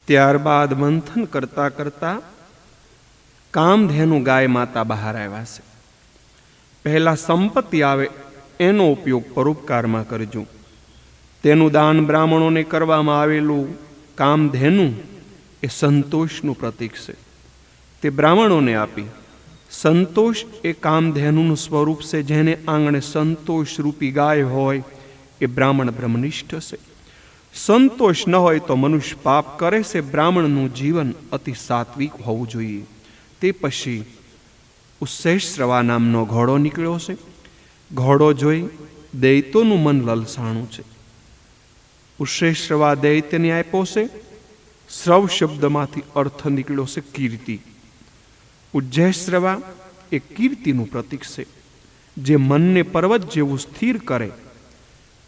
ત્યારબાદ મંથન કરતા કરતા કામધેનુ ગાય માતા બહાર આવ્યા છે. પહેલા સંપત્તિ આવે એનો ઉપયોગ પરોપકારમાં કરજો. તેનું દાન બ્રાહ્મણોને કરવામાં આવેલું કામધેનુ એ સંતોષનું પ્રતીક છે. તે બ્રાહ્મણોને આપી. સંતોષ એ કામધેનુનું સ્વરૂપ છે. જેને આંગણે સંતોષ રૂપી ગાય હોય એ બ્રાહ્મણ બ્રહ્મનિષ્ઠ છે. સંતોષ ન હોય તો મનુષ્ય પાપ કરે છે. બ્રાહ્મણનું જીવન અતિ સાત્વિક હોવું જોઈએ. તે પછી ઉચ્છૈશ્રવા નામનો ઘોડો નીકળ્યો છે. ઘોડો જોઈ દૈત્યોનું મન લલસાણું છે. ઉચ્છૈશ્રવા દૈત્યને આપ્યો છે. શ્રવ શબ્દમાંથી અર્થ નીકળ્યો છે કીર્તિ. ઉજ્જૈશ્રવા એ કીર્તિનું પ્રતીક છે. જે મનને પર્વત જેવું સ્થિર કરે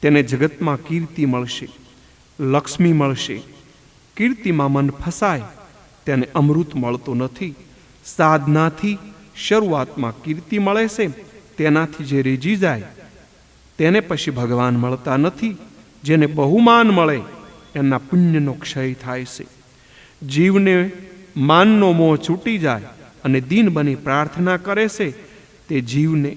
તેને જગતમાં કીર્તિ મળશે, લક્ષ્મી મળશે. કીર્તિમાં મન ફસાય તેને અમૃત મળતું નથી. સાધનાથી શરૂઆતમાં કીર્તિ મળે છે. તેનાથી જે રીઝી જાય તેને પછી ભગવાન મળતા નથી. જેને બહુમાન મળે એના પુણ્યનો ક્ષય થાય છે. જીવને માનનો મોહ છૂટી જાય અને દીન બની પ્રાર્થના કરે છે તે જીવને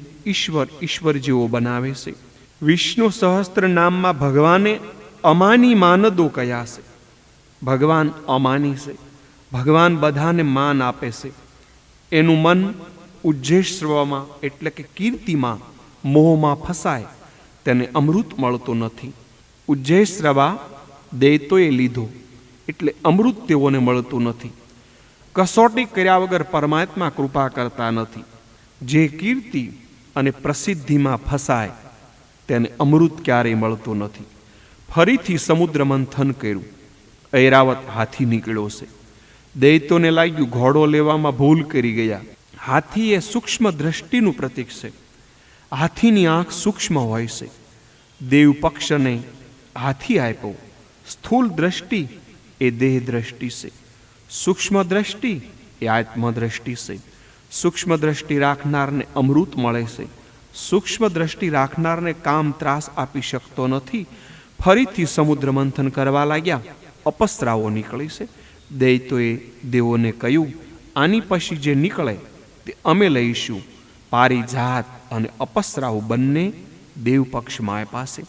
ઈશ્વર જેવો બનાવે છે. વિષ્ણુ સહસ્ત્ર નામમાં ભગવાને અમાની માનદો કયા છે. ભગવાન અમાની છે. ભગવાન બધાને માન આપે છે. એનું મન ઉજ્જૈશ્રવામાં એટલે કે કીર્તિમાં મોહમાં ફસાય તેને અમૃત મળતું નથી. ઉજ્જૈશ્રવા દૈત્યોએ લીધો એટલે અમૃત તેઓને મળતું નથી. કસોટી કર્યા વગર પરમાત્મા કૃપા કરતા નથી. જે કીર્તિ અને પ્રસિદ્ધિમાં ફસાય તેને અમૃત ક્યારેય મળતું નથી. ફરીથી સમુદ્ર મંથન કર્યું. ઐરાવત હાથી નીકળ્યો છે. દૈત્યોને લાગ્યું ઘોડો લેવામાં ભૂલ કરી ગયા. હાથી એ સૂક્ષ્મ દ્રષ્ટિનું પ્રતીક છે. હાથીની આંખ સૂક્ષ્મ હોય છે. દેવ પક્ષને હાથી આપ્યો. સ્થૂલ દ્રષ્ટિ એ દેહ દ્રષ્ટિ છે. સૂક્ષ્મ દ્રષ્ટિ એ આત્મદ્રષ્ટિ છે. સૂક્ષ્મ દ્રષ્ટિ રાખનારને અમૃત મળે છે. સૂક્ષ્મ દ્રષ્ટિ રાખનારને કામ ત્રાસ આપી શકતો નથી. ફરીથી સમુદ્ર મંથન કરવા લાગ્યા. અપસ્રાઓ નીકળી છે. દૈત્યોએ દેવોને કહ્યું, આની પછી જે નીકળે તે અમે લઈશું. પારિજાત અને અપસ્રાઓ બંને દેવ પક્ષમાં આપ્યા છે.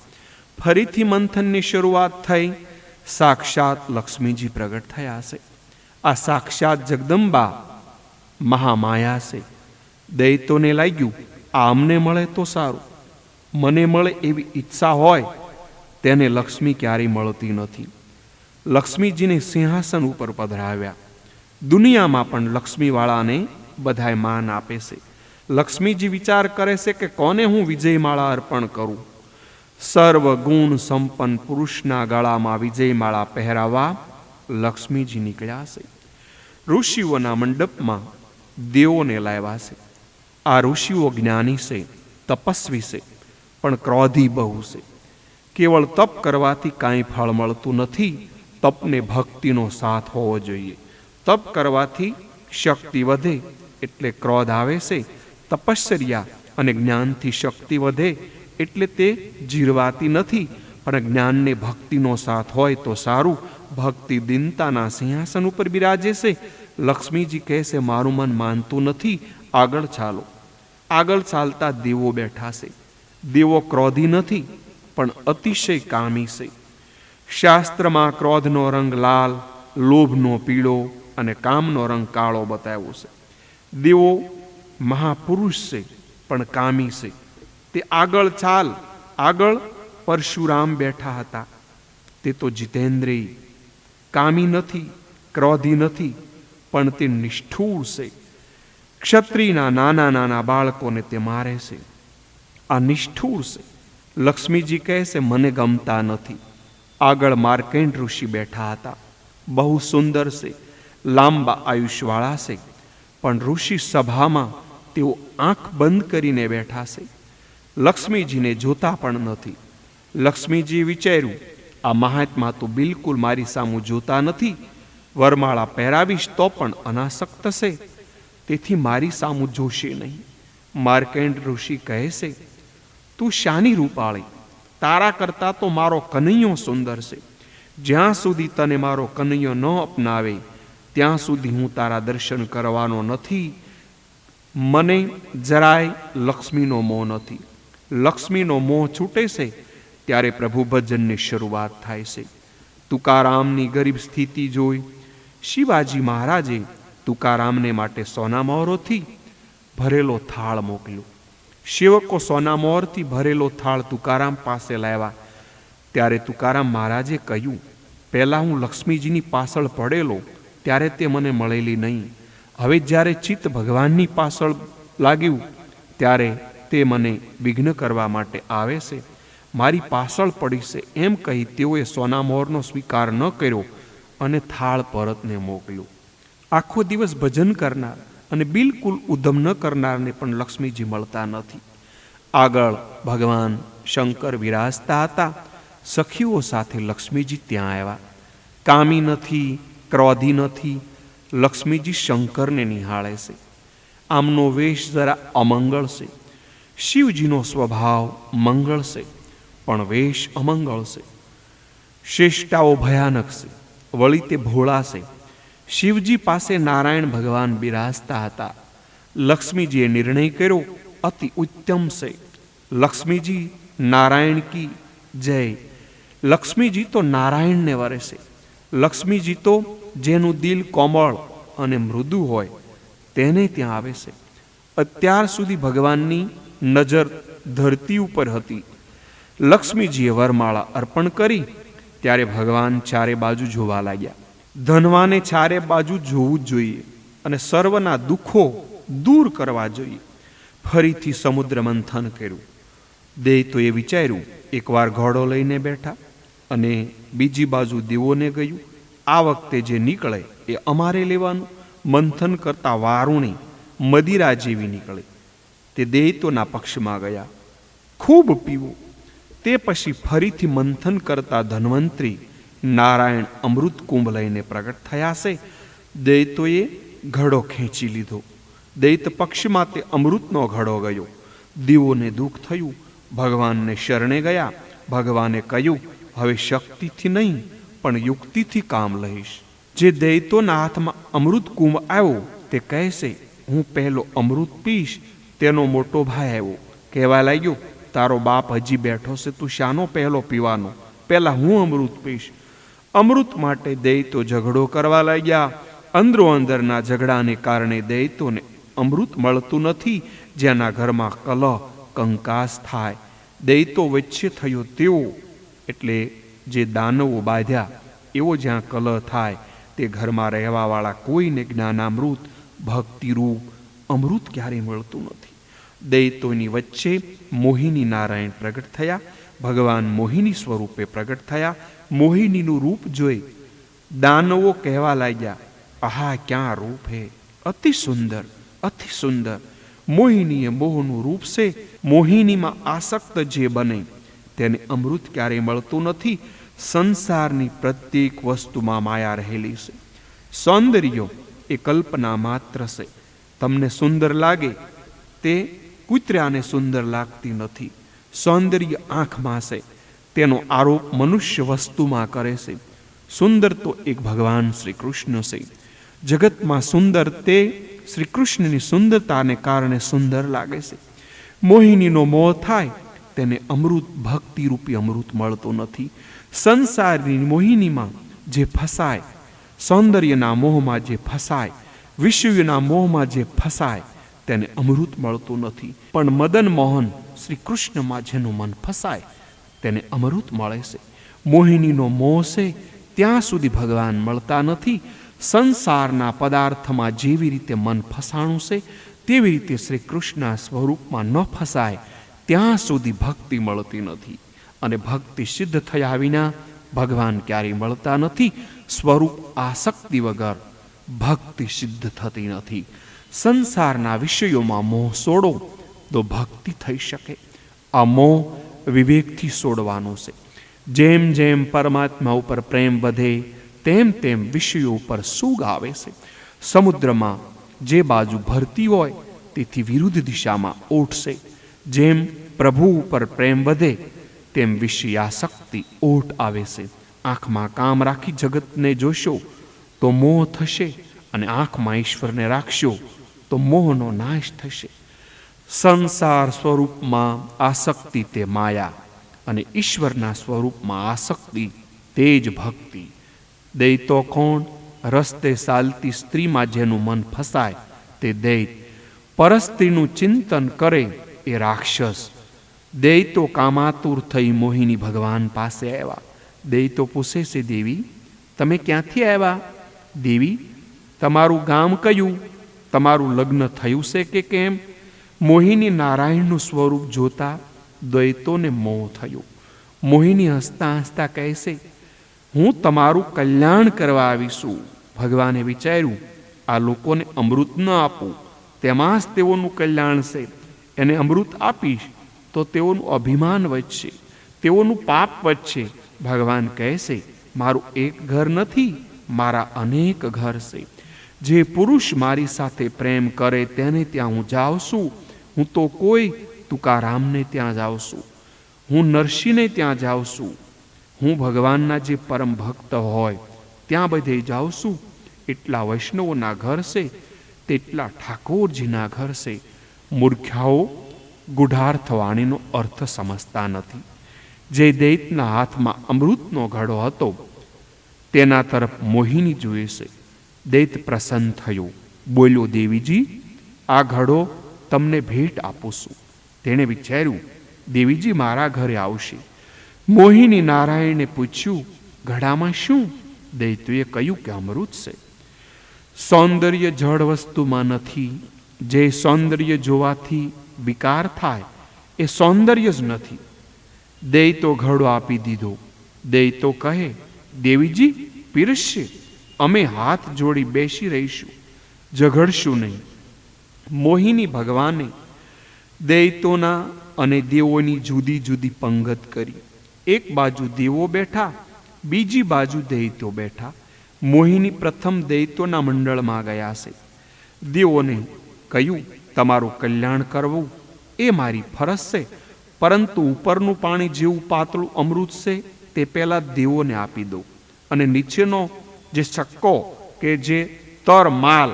ફરીથી મંથનની શરૂઆત થઈ. સાક્ષાત લક્ષ્મીજી પ્રગટ થયા છે. આ સાક્ષાત જગદંબા મહામાયા છે. દૈત્યોને લાગ્યું આ અમને મળે તો સારું. મને મળે એવી ઈચ્છા હોય તેને લક્ષ્મી ક્યારેય મળતી નથી. લક્ષ્મીજીને સિંહાસન ઉપર પધરાવ્યા. દુનિયામાં પણ લક્ષ્મીવાળાને બધાય માન આપે છે. લક્ષ્મીજી વિચાર કરે છે કે કોને હું વિજયમાળા અર્પણ કરું. સર્વ ગુણ સંપન્ન પુરુષના ગળામાં વિજયમાળા પહેરાવા લક્ષ્મીજી નીકળ્યા છે. ઋષિઓના મંડપમાં દેવોને લાવ્યા છે. આ ઋષિઓ જ્ઞાની છે, તપસ્વી છે, પણ ક્રોધી બહુ છે. કેવળ તપ કરવાથી કાંઈ ફળ મળતું નથી. તપને ભક્તિનો સાથ હોવો જોઈએ. તપ કરવાથી શક્તિ વધે એટલે ક્રોધ આવે છે. તપશ્ચર્યા અને જ્ઞાનથી શક્તિ વધે એટલે તે જીરવાતી નથી. પણ જ્ઞાનને ભક્તિનો સાથ હોય તો સારું. ભક્તિ દિનતાના સિંહાસન ઉપર બિરાજે છે. લક્ષ્મીજી કહે છે મારું મન માનતું નથી, આગળ ચાલો. આગળ ચાલતા દેવો બેઠા છે. દેવો ક્રોધી નથી પણ અતિશય કામી છે. શાસ્ત્રમાં ક્રોધનો રંગ લાલ, લોભનો પીળો અને કામનો રંગ કાળો બતાવ્યો છે. દેવો મહાપુરુષ છે પણ કામી છે. તે આગળ ચાલ. આગળ પરશુરામ બેઠા હતા. તે તો જીતેન્દ્રિય, કામી નથી, ક્રોધી નથી, પણ તે નિષ્ઠુર છે. ક્ષત્રિયના નાના નાના બાળકોને તે મારે છે. આ નિષ્ઠુર છે. લક્ષ્મીજી કહે છે મને ગમતા નથી. આગળ માર્કંડ ઋષિ બેઠા હતા. બહુ સુંદર છે, લાંબા આયુષ્યવાળા છે, પણ ઋષિ સભામાં તેઓ આંખ બંધ કરીને બેઠા છે. લક્ષ્મીજીને જોતા પણ નથી. લક્ષ્મીજી વિચાર્યું આ મહાત્મા તો બિલકુલ મારી સામું જોતા નથી. વરમાળા પહેરાવીશ તો પણ અનાસક્ત છે, તેથી મારી સામું જોશે નહીં. માર્કંડ ઋષિ કહે છે તું શાની રૂપાળી, તારા કરતા તો મારો કનૈયો સુંદર છે. જ્યાં સુધી તને મારો કનૈયો ન અપનાવે ત્યાં સુધી હું તારા દર્શન કરવાનો નથી. મને જરાય લક્ષ્મીનો મોહ નથી. લક્ષ્મીનો મોહ છૂટે છે ત્યારે પ્રભુ ભજનની શરૂઆત થાય છે. તુકારામની ગરીબ સ્થિતિ જોઈ શિવાજી મહારાજે તુકારામને માટે સોનામહોરોથી ભરેલો થાળ મોકલ્યો. સેવકો સોનામહોરથી ભરેલો થાળ તુકારામ પાસે લાવ્યા. ત્યારે તુકારામ મહારાજે કહ્યું, પહેલાં હું લક્ષ્મીજીની પાછળ પડેલો ત્યારે તે મને મળેલી નહીં. હવે જ્યારે ચિત્ત ભગવાનની પાછળ લાગ્યું ત્યારે તે મને વિઘ્ન કરવા માટે આવે છે. મારી પાછળ પડી છે એમ કહી તેઓએ સોનામહોરનો સ્વીકાર ન કર્યો અને થાળ પરતને મોકલ્યો. આખો દિવસ ભજન કરનાર અને બિલકુલ ઉદ્ધમ ન કરનારને પણ લક્ષ્મીજી મળતા નથી. આગળ ભગવાન શંકર વિરાજતા હતા. સખીઓ સાથે લક્ષ્મીજી ત્યાં આવ્યા. કામી નથી, ક્રોધી નથી. લક્ષ્મીજી શંકરને નિહાળે છે. આમનો વેશ જરા અમંગળ છે. શિવજીનો સ્વભાવ મંગળ છે, પણ વેશ અમંગળ છે. શ્રેષ્ઠાઓ ભયાનક છે, વળી તે ભોળા છે. શિવજી પાસે નારાયણ ભગવાન બિરાજતા હતા. લક્ષ્મીજીએ નિર્ણય કર્યો, અતિ ઉત્તમ છે. લક્ષ્મીજી નારાયણ કી જય. લક્ષ્મીજી તો નારાયણને વરે છે. લક્ષ્મીજી તો જેનું દિલ કોમળ અને મૃદુ હોય તેને ત્યાં આવે છે. અત્યાર સુધી ભગવાનની નજર ધરતી ઉપર હતી. લક્ષ્મીજીએ વરમાળા અર્પણ કરી ત્યારે ભગવાન ચારે બાજુ જોવા લાગ્યા. ધનવાને ચારે બાજુ જોવું જ જોઈએ અને સર્વના દુઃખો દૂર કરવા જોઈએ. ફરીથી સમુદ્ર મંથન કર્યું. દૈત્યોએ વિચાર્યું, એકવાર ઘોડો લઈને બેઠા અને બીજી બાજુ દેવોને ગયું. આ વખતે જે નીકળે એ અમારે લેવાનું. મંથન કરતા વારુણી મદિરા જેવી નીકળે. તે દૈત્યોના પક્ષમાં ગયા. ખૂબ પીવું. તે પછી ફરીથી મંથન કરતા ધન્વંતરી નારાયણ અમૃત કુંભ લઈને પ્રગટ થયા છે. દૈત્યોએ ઘડો ખેંચી લીધો. દૈત પક્ષમાં તે અમૃતનો ઘડો ગયો. દેવોને દુઃખ થયું. ભગવાનને શરણે ગયા. ભગવાને કહ્યું, હવે શક્તિથી નહીં પણ યુક્તિથી કામ લઈશ. જે દૈત્યોના હાથમાં અમૃત કુંભ આવ્યો તે કહેશે, હું પહેલો અમૃત પીશ. તેનો મોટો ભાઈ આવ્યો. કહેવા લાગ્યો, તારો બાપ હજી બેઠો છે, તું શાનો પહેલો પીવાનો? પહેલા હું અમૃત પીશ. અમૃત માટે દૈત્યો ઝઘડો કરવા લાગ્યા. અંદરો અંદરના ઝઘડાને કારણે દૈત્યોને અમૃત મળતું નથી. જેના ઘરમાં કલહ કંકાસ થાય. દૈત્યો વચ્ચે થયો તેવો, એટલે જે દાનવો બાંધ્યા એવો જ્યાં કલહ થાય તે ઘરમાં રહેવાવાળા કોઈને જ્ઞાનામૃત ભક્તિરૂપ અમૃત ક્યારેય મળતું નથી. દૈત્યોની વચ્ચે મોહિની નારાયણ પ્રગટ થયા. ભગવાન મોહિની સ્વરૂપે પ્રગટ થયા. મોહિનીનું રૂપ જોઈ દાનવો કહેવા લાગ્યા, આહા ક્યાં રૂપ હે, અતિ સુંદર, અતિ સુંદર. મોહિની એ મોહનું રૂપ છે. મોહિનીમાં આસક્ત જે બને તેને અમૃત ક્યારેય મળતું નથી. સંસારની પ્રત્યેક વસ્તુમાં માયા રહેલી છે. સૌંદર્ય એ કલ્પના માત્ર છે. તમને સુંદર લાગે તે કૂતરાને સુંદર લાગતી નથી. સૌંદર્ય આંખમાં છે, તેનો આરોપ મનુષ્ય વસ્તુમાં કરે છે. સુંદર તો એક ભગવાન શ્રી કૃષ્ણ છે. જગતમાં સુંદર તે શ્રી કૃષ્ણની સુંદરતાને કારણે સુંદર લાગે છે. મોહિનીનો મોહ થાય તેને અમૃત ભક્તિરૂપી અમૃત મળતું નથી. સંસારની મોહિનીમાં જે ફસાય, સૌંદર્યના મોહમાં જે ફસાય, વિષયના મોહમાં જે ફસાય તેને અમૃત મળતું નથી. પણ મદન મોહન શ્રી કૃષ્ણમાં જેનું મન ફસાય તેને અમૃત મળે છે. મોહિનીનો મોહ છે ત્યાં સુધી ભગવાન મળતા નથી. સંસારના પદાર્થમાં જેવી રીતે મન ફસાણું છે તેવી રીતે શ્રી કૃષ્ણના સ્વરૂપમાં ન ફસાય ત્યાં સુધી ભક્તિ મળતી નથી. અને ભક્તિ સિદ્ધ થયા વિના ભગવાન ક્યારેય મળતા નથી. સ્વરૂપ આસક્તિ વગર ભક્તિ સિદ્ધ થતી નથી. સંસારના વિષયોમાં મોહ છોડો તો ભક્તિ થઈ શકે. આ મોહ વિવેકથી છોડવાનો છે. જેમ જેમ પરમાત્મા ઉપર પ્રેમ વધે તેમ તેમ વિષયો ઉપર સુગ આવે છે. સમુદ્રમાં જે બાજુ ભરતી હોય તેથી વિરુદ્ધ દિશામાં ઓઠશે. જેમ પ્રભુ ઉપર પ્રેમ વધે તેમ વિષયાસક્તિ ઓઠ આવે છે. આંખમાં કામ રાખી જગતને જોશો તો મોહ થશે, અને આંખમાં ઈશ્વરને રાખશો તો મોહનો નાશ થશે. સંસાર સ્વરૂપમાં આસક્તિ તે માયા, અને ઈશ્વરના સ્વરૂપમાં આસક્તિ તે જ ભક્તિ. દૈતો કોણ? રસ્તે ચાલતી સ્ત્રીમાં જેનું મન ફસાય તે દૈત. પરસ્ત્રીનું ચિંતન કરે એ રાક્ષસ. દૈતો કામાતુર થઈ મોહિની ભગવાન પાસે આવ્યા. દૈતો પૂછે છે, દેવી તમે ક્યાંથી આવ્યા? દેવી, તમારું ગામ કયું? તમારું લગ્ન થયું છે કે કેમ? મોહિની નારાયણનું સ્વરૂપ જોતા દૈતોને મોહ થયો. મોહિની હસતા હસતા કહે છે, હું તમારું કલ્યાણ કરવા આવીશું. ભગવાને વિચાર્યું, આ લોકોને અમૃત ન આપું, તેમાં જ તેઓનું કલ્યાણ છે. એને અમૃત આપીશ તો તેઓનું અભિમાન વધશે, તેઓનું પાપ વધશે. ભગવાન કહે છે, મારું એક ઘર નથી, મારા અનેક ઘર છે. જે પુરુષ મારી સાથે પ્રેમ કરે તેને ત્યાં હું જાઉં છું. હું તો કોઈ તુકારામને ત્યાં જાઉં છું, હું નરસિંહને ત્યાં જાઉં છું, હું ભગવાનના જે પરમ ભક્ત હોય ત્યાં બધે જાઉં છું. એટલા વૈષ્ણવોના ઘર છે, તેટલા ઠાકોરજીના ઘર છે. મૂર્ખાઓ ગુઢાર્થ વાણીનો અર્થ સમજતા નથી. જે દૈતના હાથમાં અમૃતનો ઘડો હતો તેના તરફ મોહિની જુએ છે. દૈત પ્રસન્ન થયો, બોલ્યો, દેવીજી, આ ઘડો તમને ભેટ આપું છું. તેણે વિચાર્યું, દેવીજી મારા ઘરે આવશે. મોહિની નારાયણે પૂછ્યું, ઘડામાં શું? દૈત્યોએ કહ્યું કે અમૃત છે. સૌંદર્ય જળ વસ્તુમાં નથી. જે સૌંદર્ય જોવાથી વિકાર થાય એ સૌંદર્ય જ નથી. દૈતો ઘડો આપી દીધો. દૈતો કહે, દેવીજી પીરસશે, અમે હાથ જોડી બેસી રહીશું, ઝઘડશું નહીં. મોહિની ભગવાને દૈતોના અને દેવોની જુદી જુદી પંગત કરી. એક બાજુ દેવો બેઠા, બીજી બાજુ દૈતો બેઠા. મોહિની પ્રથમ દૈતોના મંડળમાં ગયા છે. દેવોને કહ્યું, તમારું કલ્યાણ કરવું એ મારી ફરજ છે, પરંતુ ઉપરનું પાણી જેવું પાતળું અમૃત છે તે પહેલાં દેવોને આપી દો, અને નીચેનો જે ચક્કો કે જે તર માલ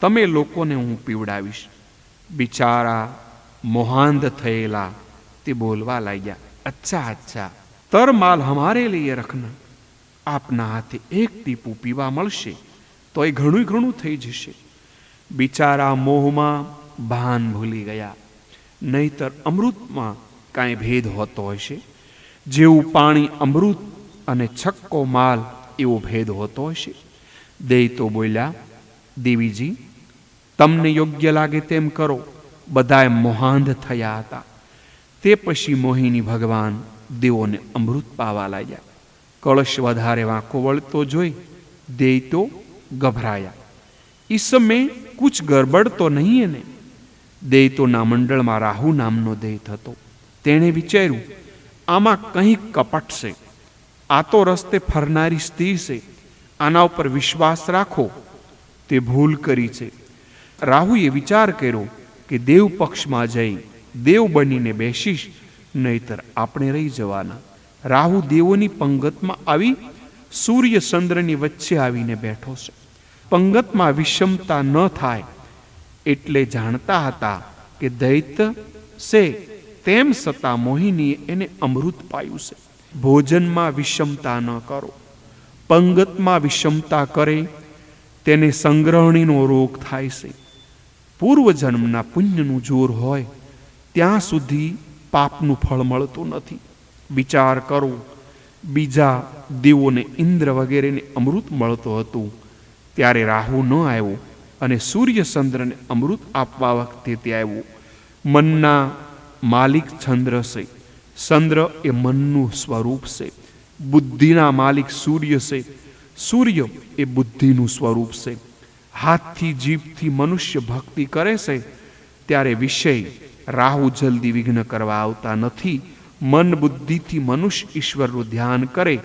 તમે લોકોને હું પીવડાવીશ. બિચારા મોહાંધ થયેલા તે બોલવા લાગ્યા, અચ્છા અચ્છા, તર માલ હમારે લીએ રખના. આપના હાથે એક ટીપું પીવા મળશે તો એ ઘણું ઘણું થઈ જશે. બિચારા મોહમાં ભાન ભૂલી ગયા. નહીતર અમૃતમાં કાંઈ ભેદ હોતો હશે. જેવું પાણી અમૃત અને છક્કો માલ એવો ભેદ હોતો હશે. દૈતો બોલ્યા, દેવીજી તમને યોગ્ય લાગે તેમ કરો. બધાએ મોહાંધ થયા હતા. તે પછી મોહિની ભગવાન દેવોને અમૃત પાવા લાગ્યા. કળશ વધારે વાંકો વળતો જોઈ દૈતો ગભરાયા. ઈસમે કુછ ગરબડ તો નહીં એને? દૈતોના મંડળમાં રાહુ નામનો દૈત હતો. તેણે વિચાર્યું, આમાં કંઈક કપટ છે. આ તો રસ્તે ફરનારી સ્ત્રી છે, આના ઉપર વિશ્વાસ રાખો. તે ભૂલ કરી છે. રાહુએ વિચાર કર્યો કે દેવ પક્ષમાં જઈ દેવ બનીને બેસીશ, નહીતર આપણે રહી જવાના. રાહુ દેવોની પંગતમાં આવી સૂર્ય ચંદ્રની વચ્ચે આવીને બેઠો છે. પંગતમાં વિષમતા ન થાય એટલે જાણતા હતા કે દૈત છે, તેમ છતાં મોહિનીએ એને અમૃત પાયું છે. ભોજનમાં વિષમતા ન કરો. પંગતમાં વિષમતા કરે તેને સંગ્રહણીનો રોગ થાય છે. પૂર્વજન્મના પુણ્યનું જોર હોય ત્યાં સુધી પાપનું ફળ મળતું નથી. વિચાર કરો, બીજા દેવોને ઇન્દ્ર વગેરેને અમૃત મળતું હતું ત્યારે રાહુ ન આવ્યો, અને સૂર્યચંદ્રને અમૃત આપવા વખતે તે આવ્યો. મનના માલિક ચંદ્ર છે. ચંદ્ર એ મનનું સ્વરૂપ છે. બુદ્ધિના માલિક સૂર્ય છે. સૂર્ય એ બુદ્ધિનું સ્વરૂપ છે. હાથથી જીભથી મનુષ્ય ભક્તિ કરે છે ત્યારે વિષય રાહુ જલ્દી વિઘ્ન કરવા આવતા નથી. મન બુદ્ધિથી મનુષ્ય ઈશ્વરનું ધ્યાન કરે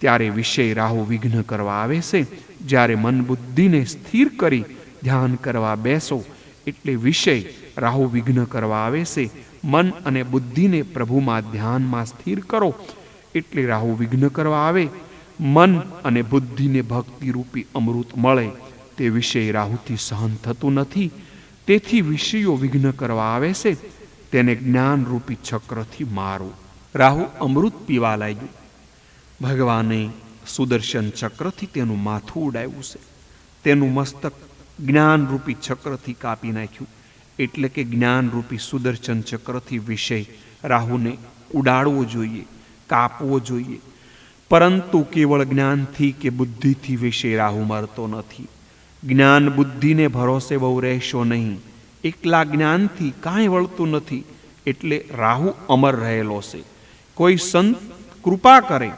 ત્યારે વિષય રાહુ વિઘ્ન કરવા આવે છે. જ્યારે મન બુદ્ધિને સ્થિર કરી ધ્યાન કરવા બેસો એટલે વિષય રાહુ વિઘ્ન કરવા આવે છે. મન અને બુદ્ધિને પ્રભુમાં ધ્યાનમાં સ્થિર કરો એટલે રાહુ વિઘ્ન કરવા આવે. મન અને બુદ્ધિને ભક્તિરૂપી અમૃત મળે તે વિષય રાહુથી સહન થતું નથી. તેથી વિષયો વિઘ્ન કરવા આવે છે, તેને જ્ઞાનરૂપી ચક્રથી મારો. રાહુ અમૃત પીવા લાગ્યું. ભગવાને સુદર્શન ચક્રથી તેનું માથું ઉડાવ્યું છે. તેનું મસ્તક જ્ઞાનરૂપી ચક્રથી કાપી નાખ્યું. એટલે કે જ્ઞાનરૂપી સુદર્શન ચક્રથી વિષય રાહુને ઉડાડવો જોઈએ, કાપવો જોઈએ. પરંતુ કેવળ જ્ઞાનથી કે બુદ્ધિથી વિષય રાહુ મરતો નથી. જ્ઞાન બુદ્ધિને ભરોસે બહુ રહેશો નહીં. એકલા જ્ઞાનથી કાંઈ વળતું નથી. એટલે રાહુ અમર રહેલો છે. કોઈ સંત કૃપા કરે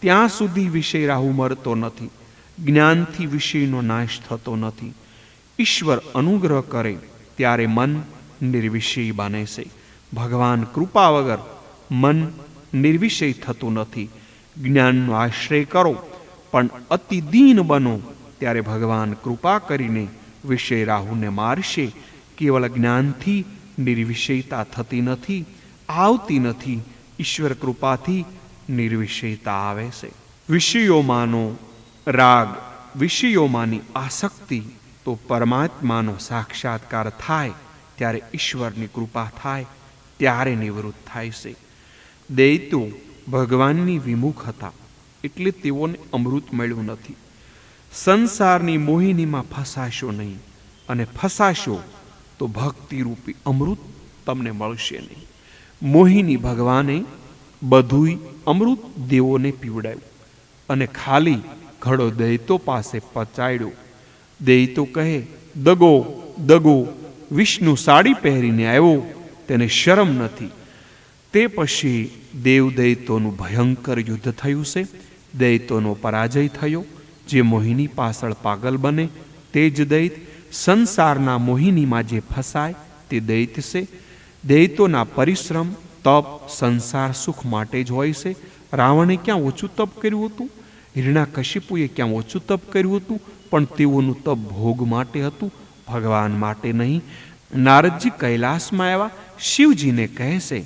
ત્યાં સુધી વિષય રાહુ મરતો નથી. જ્ઞાનથી વિષયનો નાશ થતો નથી. ઈશ્વર અનુગ્રહ કરે ત્યારે મન નિર્વિષય બને છે. ભગવાન કૃપા વગર મન નિર્વિષય થતું નથી. જ્ઞાનનો આશ્રય કરો પણ અતિ દીન બનો ત્યારે ભગવાન કૃપા કરીને વિષય રાહુને મારશે. કેવળ જ્ઞાનથી નિર્વિષયતા થતી નથી, આવતી નથી. ઈશ્વર કૃપાથી નિર્વિષયતા આવે છે. વિષયોમાંનો રાગ, વિષયોમાંની આસક્તિ તો પરમાત્માનો સાક્ષાત્કાર થાય ત્યારે ઈશ્વરની કૃપા થાય ત્યારે નિવૃત્ત થાય છે. દૈત્યો ભગવાનની વિમુખ હતા એટલે તેઓને અમૃત મળ્યું નથી. સંસારની મોહિનીમાં ફસાશો નહીં, અને ફસાશો તો ભક્તિરૂપી અમૃત તમને મળશે નહીં. મોહિની ભગવાને બધુંય અમૃત દેવોને પીવડાવ્યું અને ખાલી ઘડો દૈતો પાસે પચાડ્યો. દૈતો કહે, દગો દગો, વિષ્ણુ સાડી પહેરીને આવ્યો, તેને શરમ નથી. તે પછી દેવ દૈતોનું ભયંકર યુદ્ધ થયું છે. દૈતોનો પરાજય થયો. જે મોહિની પાછળ પાગલ બને તે જ દૈત, સંસારના મોહિનીમાં જે ફસાય તે દૈત છે. દૈતોના પરિશ્રમ, તપ સંસાર સુખ માટે જ હોય છે. રાવણે ક્યાં ઓછું તપ કર્યું હતું? હિરણ્યકશિપુએ ક્યાં ઓછું તપ કર્યું હતું? પણ તેઓનું તપ ભોગ માટે હતું, ભગવાન માટે નહીં. નારદજી કૈલાસમાં આવ્યા. શિવજીને કહે છે,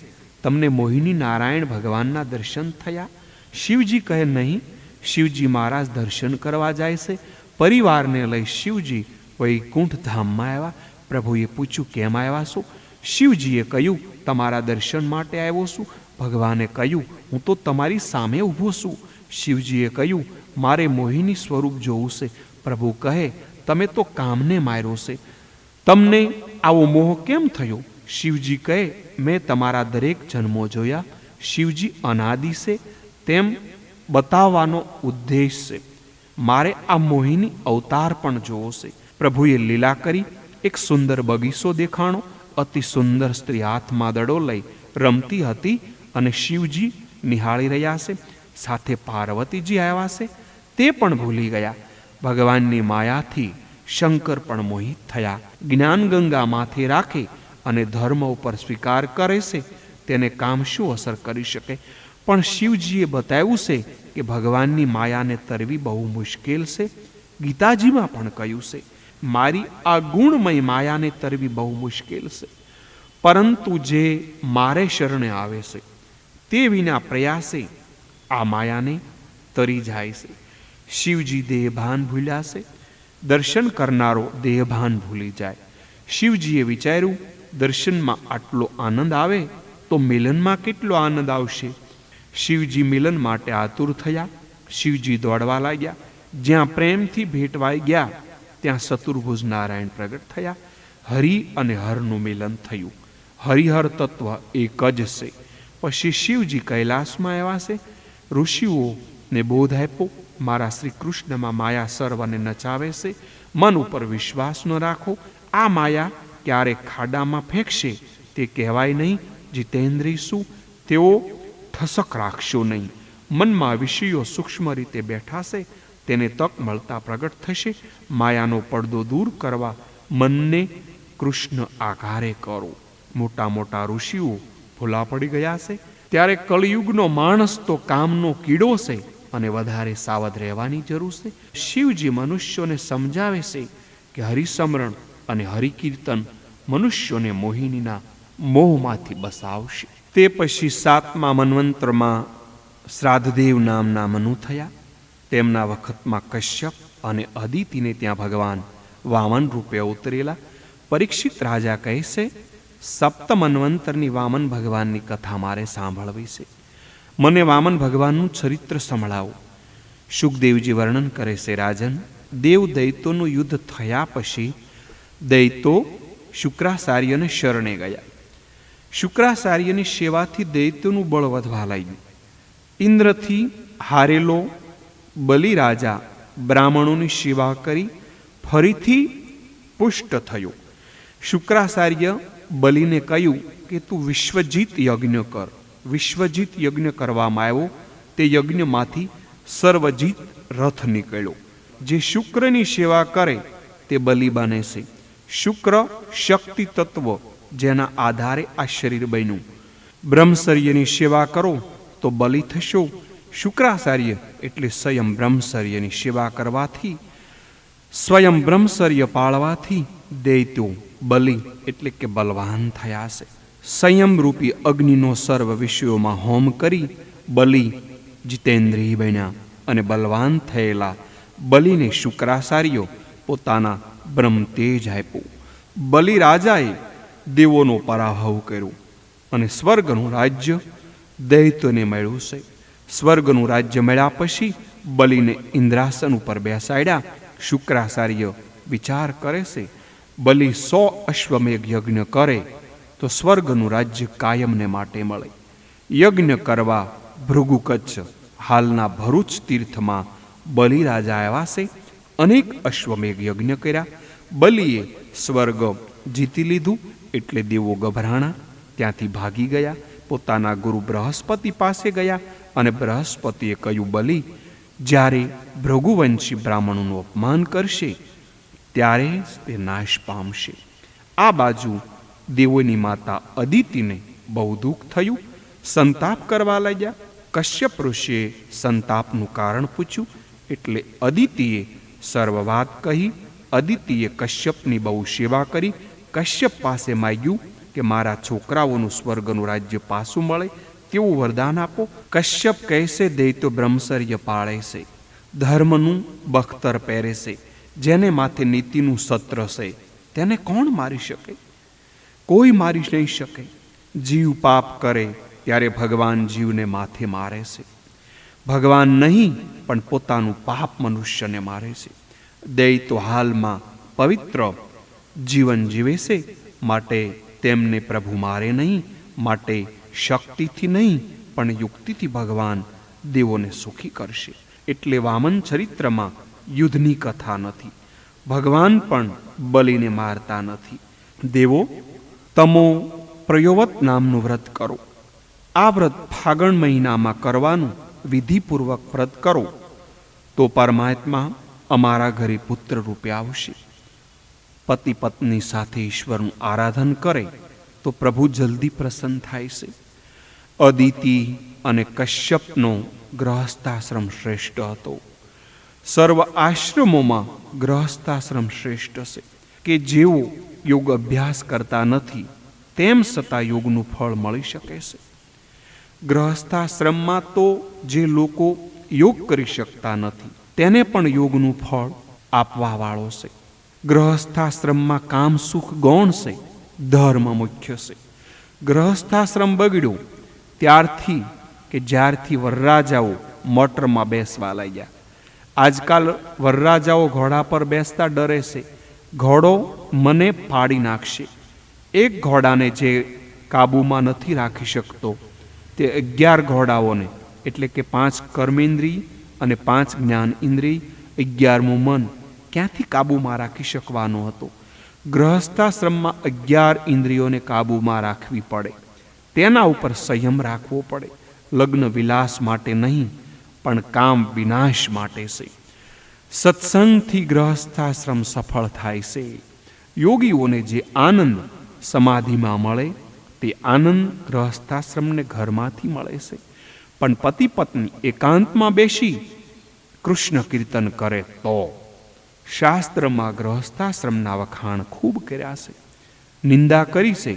તમને મોહિની નારાયણ ભગવાનના દર્શન થયા? શિવજી કહે, નહીં. શિવજી મહારાજ દર્શન કરવા જાય છે. પરિવારને લઈ શિવજી વૈકુંઠ ધામમાં આવ્યા. પ્રભુએ પૂછ્યું, કેમ આવ્યા છો? શિવજીએ કહ્યું, તમારા દર્શન માટે આવ્યો છું. ભગવાને કહ્યું, હું તો તમારી સામે ઊભો છું. શિવજીએ કહ્યું, મારે મોહિની સ્વરૂપ જોવું છે. પ્રભુ કહે, તમે તો કામને માર્યો છે, તમને આવો મોહ કેમ થયો? શિવજી કહે, મેં તમારા દરેક જન્મો જોયા. શિવજી અનાદિ છે તેમ બતાવવાનો ઉદ્દેશ છે. મારે આ મોહિની અવતાર પણ જોવો છે. પ્રભુએ લીલા કરી એક સુંદર બગીચો દેખાણો. અતિ સુંદર સ્ત્રી હાથમાં દડો લઈ રમતી હતી અને શિવજી નિહાળી રહ્યા છે. સાથે પાર્વતીજી આવ્યા છે, તે પણ ભૂલી ગયા. ભગવાનની માયાથી શંકર પણ મોહિત થયા. જ્ઞાન ગંગા માથે રાખે અને ધર્મ ઉપર સ્વીકાર કરે છે, તેને કામ શું અસર કરી શકે? પણ શિવજીએ બતાવ્યું છે કે ભગવાનની માયાને તરવી બહુ મુશ્કેલ છે. ગીતાજીમાં પણ કહ્યું છે, મારી આ ગુણમય માયાને તરવી બહુ મુશ્કેલ છે. પરંતુ જે મારે શરણે આવે છે તે વિના પ્રયાસે આ માયાને તરી જાય છે. શિવજી દેહભાન ભૂલ્યા છે, દર્શન કરનારો દેહભાન ભૂલી જાય. શિવજીએ વિચાર્યું, દર્શનમાં આટલો આનંદ આવે તો મિલનમાં કેટલો આનંદ આવશે. શિવજી મિલન માટે આતુર થયા. શિવજી દોડવા લાગ્યા. જ્યાં પ્રેમથી ભેટવાઈ ગયા ત્યાં ચતુર્ભુજ નારાયણ પ્રગટ થયા. હરિ અને હરનું મિલન થયું. હરિહર તત્વ એક જ છે. પછી શિવજી કૈલાસમાં આવ્યા છે. ઋષિઓને બોધ આપ્યો, મારા શ્રી કૃષ્ણમાં માયા સર્વને નચાવે છે. મન ઉપર વિશ્વાસ ન રાખો. આ માયા ક્યારે ખાડામાં ફેંકશે તે કહેવાય નહીં. જીતેન્દ્રિય શું? તેઓ ઠસક રાખશો નહીં. મનમાં વિષયો સૂક્ષ્મ રીતે બેઠા છે, તેને તક મળતા પ્રગટ થશે. માયાનો પડદો દૂર કરવા મનને કૃષ્ણ આકારે કરો. મોટા મોટા ઋષિઓ ભૂલા પડી ગયા છે. ત્યારે કળિયુગનો માણસ તો કામનો કીડો છે અને વધારે સાવધ રહેવાની જરૂર છે. શિવજી મનુષ્યોને સમજાવે છે કે હરિસ્મરણ અને હરિકીર્તન મનુષ્યોને મોહિનીના મોહમાંથી બસાવશે. તે પછી 7મા મન્વંતરમાં શ્રાદ્ધદેવ નામના મનુ થયા. તેમના વખતમાં કશ્યપ અને અદિતિને ત્યાં ભગવાન વામન રૂપે અવતરેલા. પરીક્ષિત રાજા કહે છે, સપ્તમ મન્વંતરની વામન ભગવાનની કથા મારે સાંભળવી છે. મને વામન ભગવાનનું ચરિત્ર સંભળાવો. સુખદેવજી વર્ણન કરે છે, રાજન, દેવ દૈત્યોનું યુદ્ધ થયા પછી દૈત્યો શુક્રાચાર્યને શરણે ગયા. શુક્રાચાર્યની સેવાથી દૈત્યોનું બળ વધવા લાગ્યું. ઇન્દ્રથી હારેલો બલિરાજા બ્રાહ્મણોની સેવા કરી ફરીથી પુષ્ટ થયો. શુક્રાચાર્ય બલિને કહ્યું કે તું વિશ્વજીત યજ્ઞ કર. વિશ્વજીત યજ્ઞ કરવામાં આવ્યો. તે યજ્ઞમાંથી સર્વજીત રથ નીકળ્યો. જે શુક્રની સેવા કરે તે બલિ બને છે. શુક્ર શક્તિ તત્વ, જેના આધારે આ શરીર બન્યું. બ્રહ્મચર્યની સેવા કરો તો બલિ થશો. શુક્રાચાર્ય એટલે સ્વયં બ્રહ્મચર્યની સેવા કરવાથી, સ્વયં બ્રહ્મચર્ય પાળવાથી દૈત્યો બલિ એટલે કે બલવાન થયા છે. સંયમ રૂપી અગ્નિનો સર્વ વિષયોમાં હોમ કરી બલિ જીતેન્દ્રિય બન્યા અને બલવાન થયેલા બલિને શુક્રાચાર્યો પોતાના બ્રહ્મ તેજ આપ્યું. બલિ રાજાએ દેવોનો પરાભવ કર્યો અને સ્વર્ગનું રાજ્ય દૈત્યોને મળ્યું છે. સ્વર્ગનું રાજ્ય મળ્યા પછી બલિને ઇન્દ્રાસન ઉપર બેસાડ્યા. શુક્રાચાર્ય વિચાર કરે છે, બલિ 100 અશ્વમેઘ યજ્ઞ કરે તો સ્વર્ગનું રાજ્ય કાયમને માટે મળે. યજ્ઞ કરવા ભૃગુકચ્છ હાલના ભરૂચ તીર્થમાં બલિ રાજા આવ્યા છે. અનેક અશ્વમેઘ યજ્ઞ કર્યા. બલિએ સ્વર્ગ જીતી લીધું એટલે દેવો ગભરાણા, ત્યાંથી ભાગી ગયા. પોતાના ગુરુ બૃહસ્પતિ પાસે ગયા અને બૃહસ્પતિએ કહ્યું, બલિ જ્યારે ભૃગુવંશી બ્રાહ્મણોનું અપમાન કરશે ત્યારે તે નાશ પામશે. આ બાજુ દેવોની માતા અદિતિને બહુ દુઃખ થયું. સંતાપ કરવા લાગ્યા. કશ્યપ ઋષિએ સંતાપનું કારણ પૂછ્યું એટલે અદિતિએ સર્વ વાત કહી. અદિતિએ કશ્યપની બહુ સેવા કરી. કશ્યપ પાસે માગ્યું કે મારા છોકરાઓનું સ્વર્ગનું રાજ્ય પાછું મળે તેવું વરદાન આપો. કશ્યપ કહેશે, દૈત્યો બ્રહ્મચર્ય પાળે છે, ધર્મનું બખ્તર પહેરે છે, જેને માથે નીતિનું સત્ર છે, તેને કોણ મારી શકે? કોઈ મારી નહીં શકે. જીવ પાપ કરે ત્યારે ભગવાન જીવને માથે મારે છે. ભગવાન નહીં પણ પોતાનું પાપ મનુષ્યને મારે છે. દૈત્યો હાલમાં પવિત્ર જીવન જીવે છે, માટે તેમને પ્રભુ મારે નહીં. માટે શક્તિથી નહીં પણ યુક્તિથી ભગવાન દેવોને સુખી કરશે. એટલે વામન ચરિત્રમાં યુદ્ધની કથા નથી. ભગવાન પણ બલિને મારતા નથી. દેવો, તમો પ્રયોવત નામનું વ્રત કરો. આ વ્રત ફાગણ મહિનામાં કરવાનું. વિધિપૂર્વક વ્રત કરો તો પરમાત્મા અમારા ઘરે પુત્ર રૂપે આવશે. પતિ પત્ની સાથે ઈશ્વરનું આરાધન કરે તો પ્રભુ જલ્દી પ્રસન્ન થાય છે. અદિતિ અને કશ્યપનો ગૃહસ્થાશ્રમ શ્રેષ્ઠ હતો. સર્વ આશ્રમોમાં ગૃહસ્થાશ્રમ શ્રેષ્ઠ છે. કે જેઓ યોગ અભ્યાસ કરતા નથી તેમ છતાં યોગનું ફળ મળી શકે છે. ગૃહસ્થાશ્રમમાં તો જે લોકો યોગ કરી શકતા નથી તેને પણ યોગનું ફળ આપવા વાળો છે. ગૃહસ્થાશ્રમમાં કામ સુખ ગૌણ છે, ધર્મ મુખ્ય છે. ગૃહસ્થાશ્રમ બગડ્યો ત્યારથી કે જ્યારથી વરરાજાઓ મોટરમાં બેસવા લાગ્યા. આજકાલ વરરાજાઓ ઘોડા પર બેસતા ડરે છે. ઘોડો મને ફાડી નાખશે. એક ઘોડાને જે કાબૂમાં નથી રાખી શકતો તે 11 ઘોડાઓને એટલે કે 5 કર્મેન્દ્રિય અને 5 જ્ઞાન ઇન્દ્રિય, 11મું મન ક્યાંથી કાબૂમાં રાખી શકવાનો હતો? ગૃહસ્થાશ્રમમાં 11 ઇન્દ્રિયોને કાબૂમાં રાખવી પડે. તેના ઉપર સંયમ રાખવો પડે. લગ્ન વિલાસ માટે નહીં પણ કામ વિનાશ માટે છે. સત્સંગથી ગૃહસ્થાશ્રમ સફળ થાય છે. યોગીઓને જે આનંદ સમાધિમાં મળે તે આનંદ ગૃહસ્થાશ્રમને ઘરમાંથી મળે છે. પણ પતિ પત્ની એકાંતમાં બેસી કૃષ્ણ કીર્તન કરે તો. શાસ્ત્રમાં ગૃહસ્થાશ્રમના વખાણ ખૂબ કર્યા છે. નિંદા કરી છે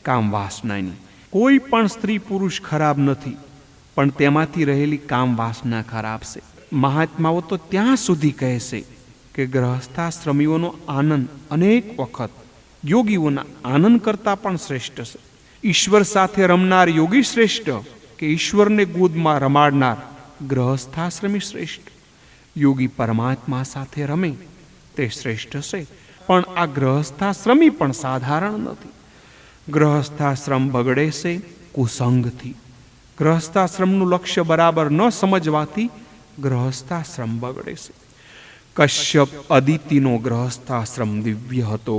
કામ વાસનાની. કોઈ પણ સ્ત્રી પુરુષ ખરાબ નથી, પણ તેમાંથી રહેલી કામ વાસના ખરાબ છે. મહાત્માઓ તો ત્યાં સુધી કહેશે કે ગ્રહસ્થાશ્રમીઓનો આનંદ અનેક વખત યોગીઓના આનંદ કરતાં પણ શ્રેષ્ઠ છે. ઈશ્વર સાથે રમનાર યોગી શ્રેષ્ઠ કે ઈશ્વરને ગોદમાં રમાડનાર ગ્રહસ્થાશ્રમી શ્રેષ્ઠ? યોગી પરમાત્મા સાથે રમે તે શ્રેષ્ઠ છે, પણ આ ગ્રહસ્થાશ્રમી પણ સાધારણ નથી. ગ્રહસ્થાશ્રમ બગડે છે કુસંગથી. ગ્રહસ્થાશ્રમનું લક્ષ્ય બરાબર ન સમજવાથી ગ્રહસ્થાશ્રમ બગડે છે. કશ્યપ અદિતિનો ગ્રહસ્થાશ્રમ દિવ્ય હતો.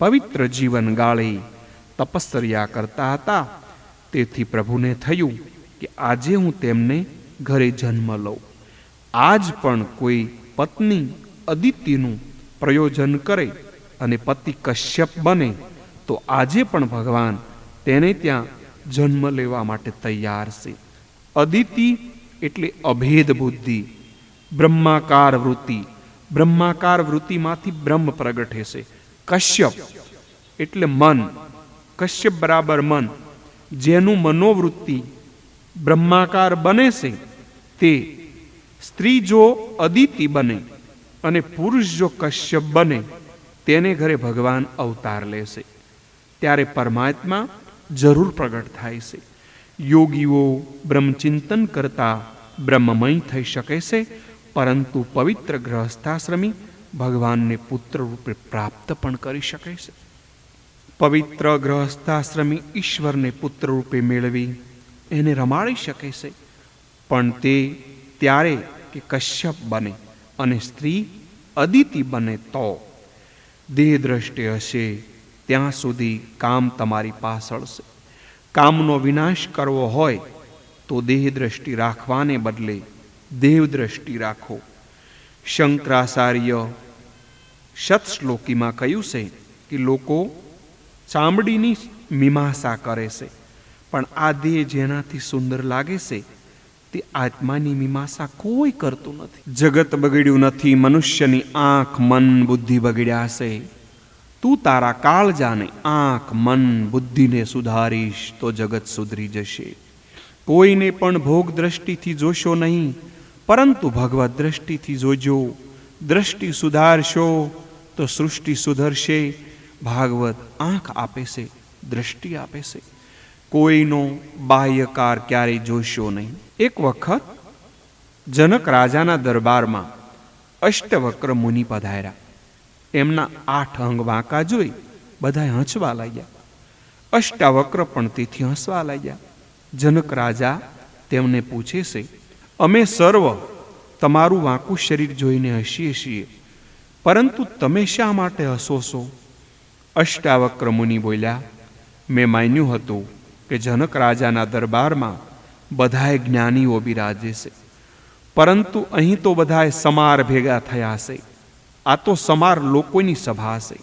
પવિત્ર જીવન ગાળે તપશ્ચર્યા કરતા હતા. તેથી પ્રભુને થયું કે આજે હું તેમને ઘરે જન્મ લઉં. આજ પણ કોઈ પત્ની અદિતિનું પ્રયોજન કરે અને પતિ કશ્યપ બને તો આજે પણ ભગવાન તેને ત્યાં જન્મ લેવા માટે તૈયાર છે. અદિતિ એટલે અભેદ બુદ્ધિ, બ્રહ્માકાર વૃત્તિ. બ્રહ્માકાર વૃત્તિમાંથી બ્રહ્મ પ્રગટે છે. કશ્યપ એટલે મન. કશ્યપ બરાબર મન. જેનું મનોવૃત્તિ બ્રહ્માકાર બને છે તે સ્ત્રી જો અદિતિ બને અને પુરુષ જો કશ્યપ બને તેને ઘરે ભગવાન અવતાર લેશે. ત્યારે પરમાત્મા જરૂર પ્રગટ થાય છે. યોગીઓ બ્રહ્મચિંતન કરતા બ્રહ્મમય થઈ શકે છે, પરંતુ પવિત્ર ગ્રહસ્થાશ્રમી ભગવાનને પુત્ર રૂપે પ્રાપ્ત પણ કરી શકે છે. પવિત્ર ગ્રહસ્થાશ્રમી ઈશ્વરને પુત્ર રૂપે મેળવી એને રમાડી શકે છે, પણ તે ત્યારે કે કશ્યપ બને અને સ્ત્રી અદિતિ બને તો. દેહ દ્રષ્ટિ હશે ત્યાં સુધી કામ તમારી પાછળ છે. કામનો વિનાશ કરવો હોય તો દેહ દ્રષ્ટિ રાખવાને બદલે દેવ દ્રષ્ટિ રાખો. શંકરાચાર્ય શતશ્લોકીમાં કહ્યું છે કે લોકો ચામડીની મીમાંસા કરે છે, પણ આ દેહ જેનાથી સુંદર લાગે છે તે આત્માની મીમાંસા કોઈ કરતું નથી. જગત બગડ્યું નથી, મનુષ્યની આંખ મન બુદ્ધિ બગડ્યા છે. તું તારા કાળજાને આંખ મન બુદ્ધિને સુધારીશ તો જગત સુધરી જશે. કોઈને પણ ભોગ દ્રષ્ટિથી જોશો નહીં, પરંતુ ભગવત દ્રષ્ટિથી જોજો. દ્રષ્ટિ સુધારશો તો સૃષ્ટિ સુધરશે. ભાગવત આંખ આપે છે, દ્રષ્ટિ આપે છે. કોઈનો બાહ્યકાર ક્યારેય જોશો નહીં. એક વખત જનક રાજાના દરબારમાં અષ્ટવક્ર મુનિ પધાર્યા. એમના 8 અંગ વાંકા જોઈ બધા હસવા લાગ્યા. અષ્ટાવક્ર પણ તેથી હસવા લાગ્યા. જનક રાજા તેમને પૂછે છે, અમે સર્વ તમારું વાંકું શરીર જોઈને હસીએ છીએ, પરંતુ તમે શા માટે હસો છો? અષ્ટાવક્ર મુનિ બોલ્યા, મેં માન્યું હતું કે જનક રાજાના દરબારમાં બધાય જ્ઞાનીઓ બિરાજે છે, પરંતુ અહીં તો બધાય સમાર ભેગા થયા છે. આ તો સમાર લોકોની સભા છે.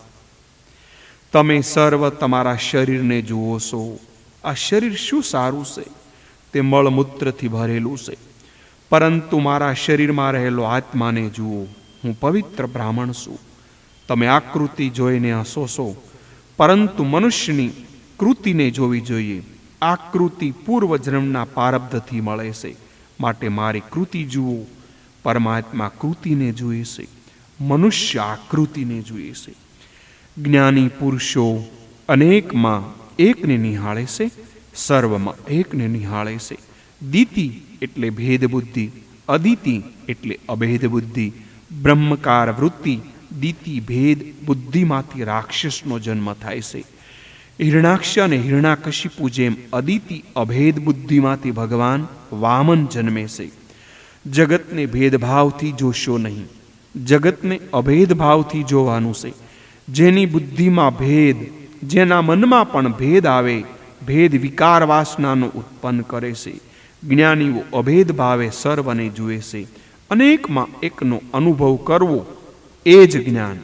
તમે સર્વ તમારા શરીરને જુઓ છો. આ શરીર શું સારું છે? તે મળમૂત્રથી ભરેલું છે. પરંતુ મારા શરીરમાં રહેલો આત્માને જુઓ. હું પવિત્ર બ્રાહ્મણ છું. તમે આકૃતિ જોઈને હસો છો, પરંતુ મનુષ્યની કૃતિને જોવી જોઈએ. આકૃતિ પૂર્વજન્મના પ્રારબ્ધથી મળે છે, માટે મારી કૃતિ જુઓ. પરમાત્મા કૃતિને જુએ છે, મનુષ્ય આકૃતિને જુએ છે. જ્ઞાની પુરુષો અનેકમાં એકને નિહાળે છે, સર્વમાં એકને નિહાળે છે. દિતિ એટલે ભેદ બુદ્ધિ, અદિતિ એટલે અભેદ બુદ્ધિ. બ્રહ્મકાર વૃત્તિ દિતિ ભેદ બુદ્ધિમાંથી રાક્ષસનો જન્મ થાય છે. હિરણાક્ષ અને હિરણાકશિપુ જેમ અદિતિ અભેદ બુદ્ધિમાંથી ભગવાન વામન જન્મે છે. જગતને ભેદભાવથી જોશો નહીં, જગતને અભેદ ભાવથી જોવાનું છે. જેની બુદ્ધિમાં ભેદ, જેના મનમાં પણ ભેદ આવે, ભેદ વિકાર વાસનાનો ઉત્પન્ન કરે છે. જ્ઞાનીઓ અભેદ ભાવે સર્વને જુએ છે. અનેકમાં એકનો અનુભવ કરવો એ જ જ્ઞાન.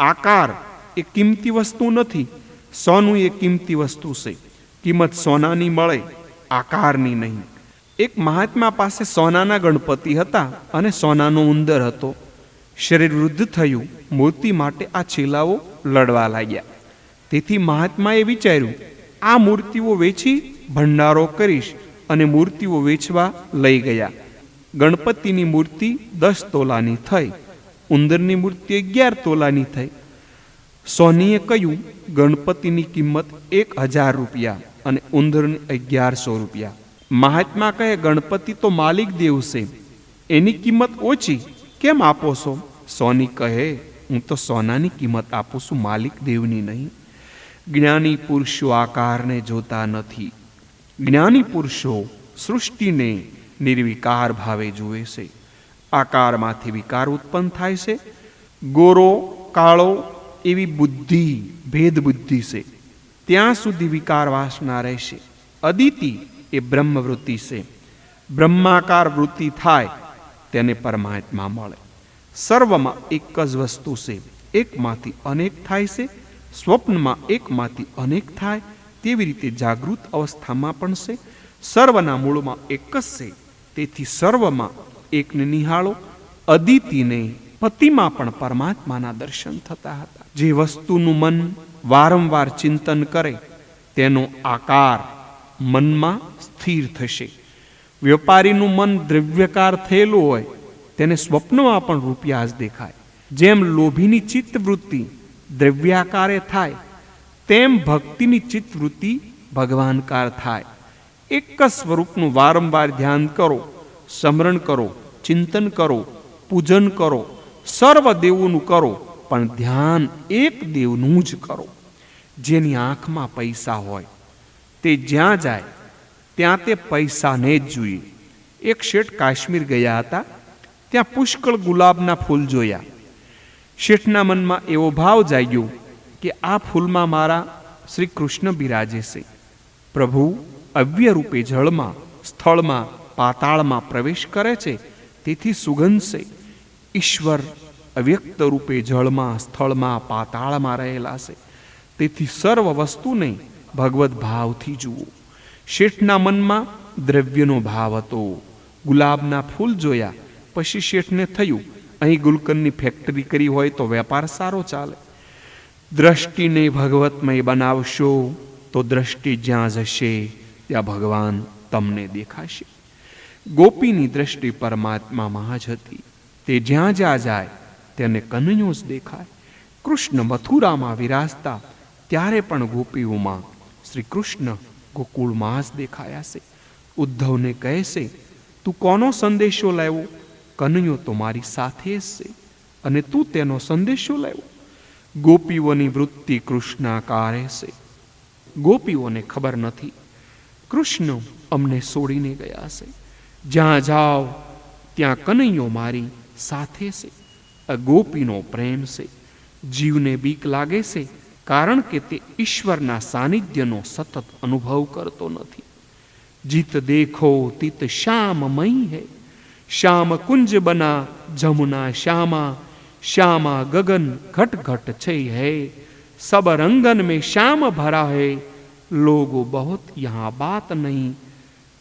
આકાર એ કિંમતી વસ્તુ નથી, સોનું એ કિંમતી વસ્તુ છે. કિંમત સોનાની મળે, આકારની નહીં. એક મહાત્મા પાસે સોનાના ગણપતિ હતા અને સોનાનો ઉંદર હતો. શરીર વૃદ્ધ થયું, મૂર્તિ માટે આ ચેલાઓ લડવા લાગ્યા. તેથી મહાત્માએ વિચાર્યું, આ મૂર્તિઓ વેચી ભંડારો કરીશ, અને મૂર્તિઓ વેચવા લઈ ગયા. ગણપતિની મૂર્તિ 10 તોલાની થઈ, ઉંદરની મૂર્તિ 11 તોલાની થઈ. સોનીએ કહ્યું, ગણપતિની કિંમત 1000 રૂપિયા અને ઉંદરની 1100 રૂપિયા. મહાત્મા કહે, ગણપતિ તો માલિક દેવ છે, એની કિંમત ઓછી કેમ આપો છો? સોની કહે, હું તો સોનાની કિંમત આપું છું, માલિક દેવની નહીં. જ્ઞાની પુરુષો આકારને જોતા નથી. જ્ઞાની પુરુષો સૃષ્ટિને નિર્વિકાર ભાવે જુએ છે. આકારમાંથી વિકાર ઉત્પન્ન થાય છે. ગોરો કાળો એવી બુદ્ધિ, ભેદ બુદ્ધિ છે, ત્યાં સુધી વિકાર વાસના રહેશે. અદિતિ એ બ્રહ્મવૃત્તિ છે. બ્રહ્માકાર વૃત્તિ થાય તેને પરમાત્મા મળે. સર્વમાં એક જ વસ્તુ છે, એકમાંથી અનેક થાય છે. સ્વપ્નમાં એકમાંથી અનેક થાય તેવી રીતે જાગૃત અવસ્થામાં પણ છે. સર્વના મૂળમાં એક જ છે, તેથી સર્વમાં એકને નિહાળો. અદિતિને પતિમાં પણ પરમાત્માના દર્શન થતા હતા. જે વસ્તુનું મન વારંવાર ચિંતન કરે તેનો આકાર મનમાં સ્થિર થશે. વેપારીનું મન દ્રવ્યકાર થયેલું હોય તેને સ્વપ્નમાં પણ રૂપિયા જ દેખાય. જેમ લોભીની ચિત્તવૃત્તિ દ્રવ્યાકારે થાય, તેમ ભક્તિની ચિત્તવૃત્તિ ભગવાનકાર થાય. એક જ સ્વરૂપનું વારંવાર ધ્યાન કરો, સ્મરણ કરો, ચિંતન કરો, પૂજન કરો, સર્વ દેવોનું કરો, પણ ધ્યાન એક દેવનું જ કરો. જેની આંખમાં પૈસા હોય તે જ્યાં જાય ત્યાં તે પૈસાને જ જોઈએ. એક શેઠ કાશ્મીર ગયા હતા, ત્યાં પુષ્કળ ગુલાબના ફૂલ જોયા. શેઠના મનમાં એવો ભાવ જાગ્યો કે આ ફૂલમાં મારા શ્રી કૃષ્ણ બિરાજે છે. પ્રભુ અવ્ય રૂપે જળમાં, સ્થળમાં, પાતાળમાં પ્રવેશ કરે છે, તેથી સુગંધ છે. ઈશ્વર અવ્યક્ત રૂપે જળમાં, સ્થળમાં, પાતાળમાં રહેલા છે, તેથી સર્વ વસ્તુને ભગવત ભાવથી જુઓ. શેઠના મનમાં દ્રવ્યનો ભાવ હતો. ગુલાબના ફૂલ જોયા પછી શેઠને થયું, અહીં ગુલકંદની ફેક્ટરી કરી હોય તો વેપાર સારો ચાલે. દ્રષ્ટિને ભગવતમય બનાવશો તો દ્રષ્ટિ જ્યાં જશે ત્યાં ભગવાન તમને દેખાશે. ગોપીની દ્રષ્ટિ પરમાત્મામાં જ હતી. તે જ્યાં જ્યાં જાય તેને કનૈયો જ દેખાય. કૃષ્ણ મથુરામાં વિરાજતા ત્યારે પણ ગોપીઓમાં શ્રી કૃષ્ણ ગોકુળમાં જ દેખાયા છે. ઉદ્ધવને કહે છે, તું કોનો સંદેશો લાવ્યો? કનૈયો તો મારી સાથે જ છે અને તું તેનો સંદેશો લાવ્યો. ગોપીઓની વૃત્તિ કૃષ્ણાકારે છે. ગોપીઓને ખબર નથી કૃષ્ણ અમને છોડીને ગયા છે. જ્યાં જાઓ ત્યાં કનૈયો મારી સાથે છે. આ ગોપીનો પ્રેમ છે. જીવને બીક લાગે છે કારણ કે તે ઈશ્વરના સાનિધ્યનો સતત અનુભવ કરતો નથી. જીત દેખો તિત શ્યામમય હૈ, શ્યામ કુંજ બના જમુના શ્યામા, श्यामा गगन घट घट छई है, सब रंगन में श्याम भरा है, लोगो बहुत यहाँ बात नहीं,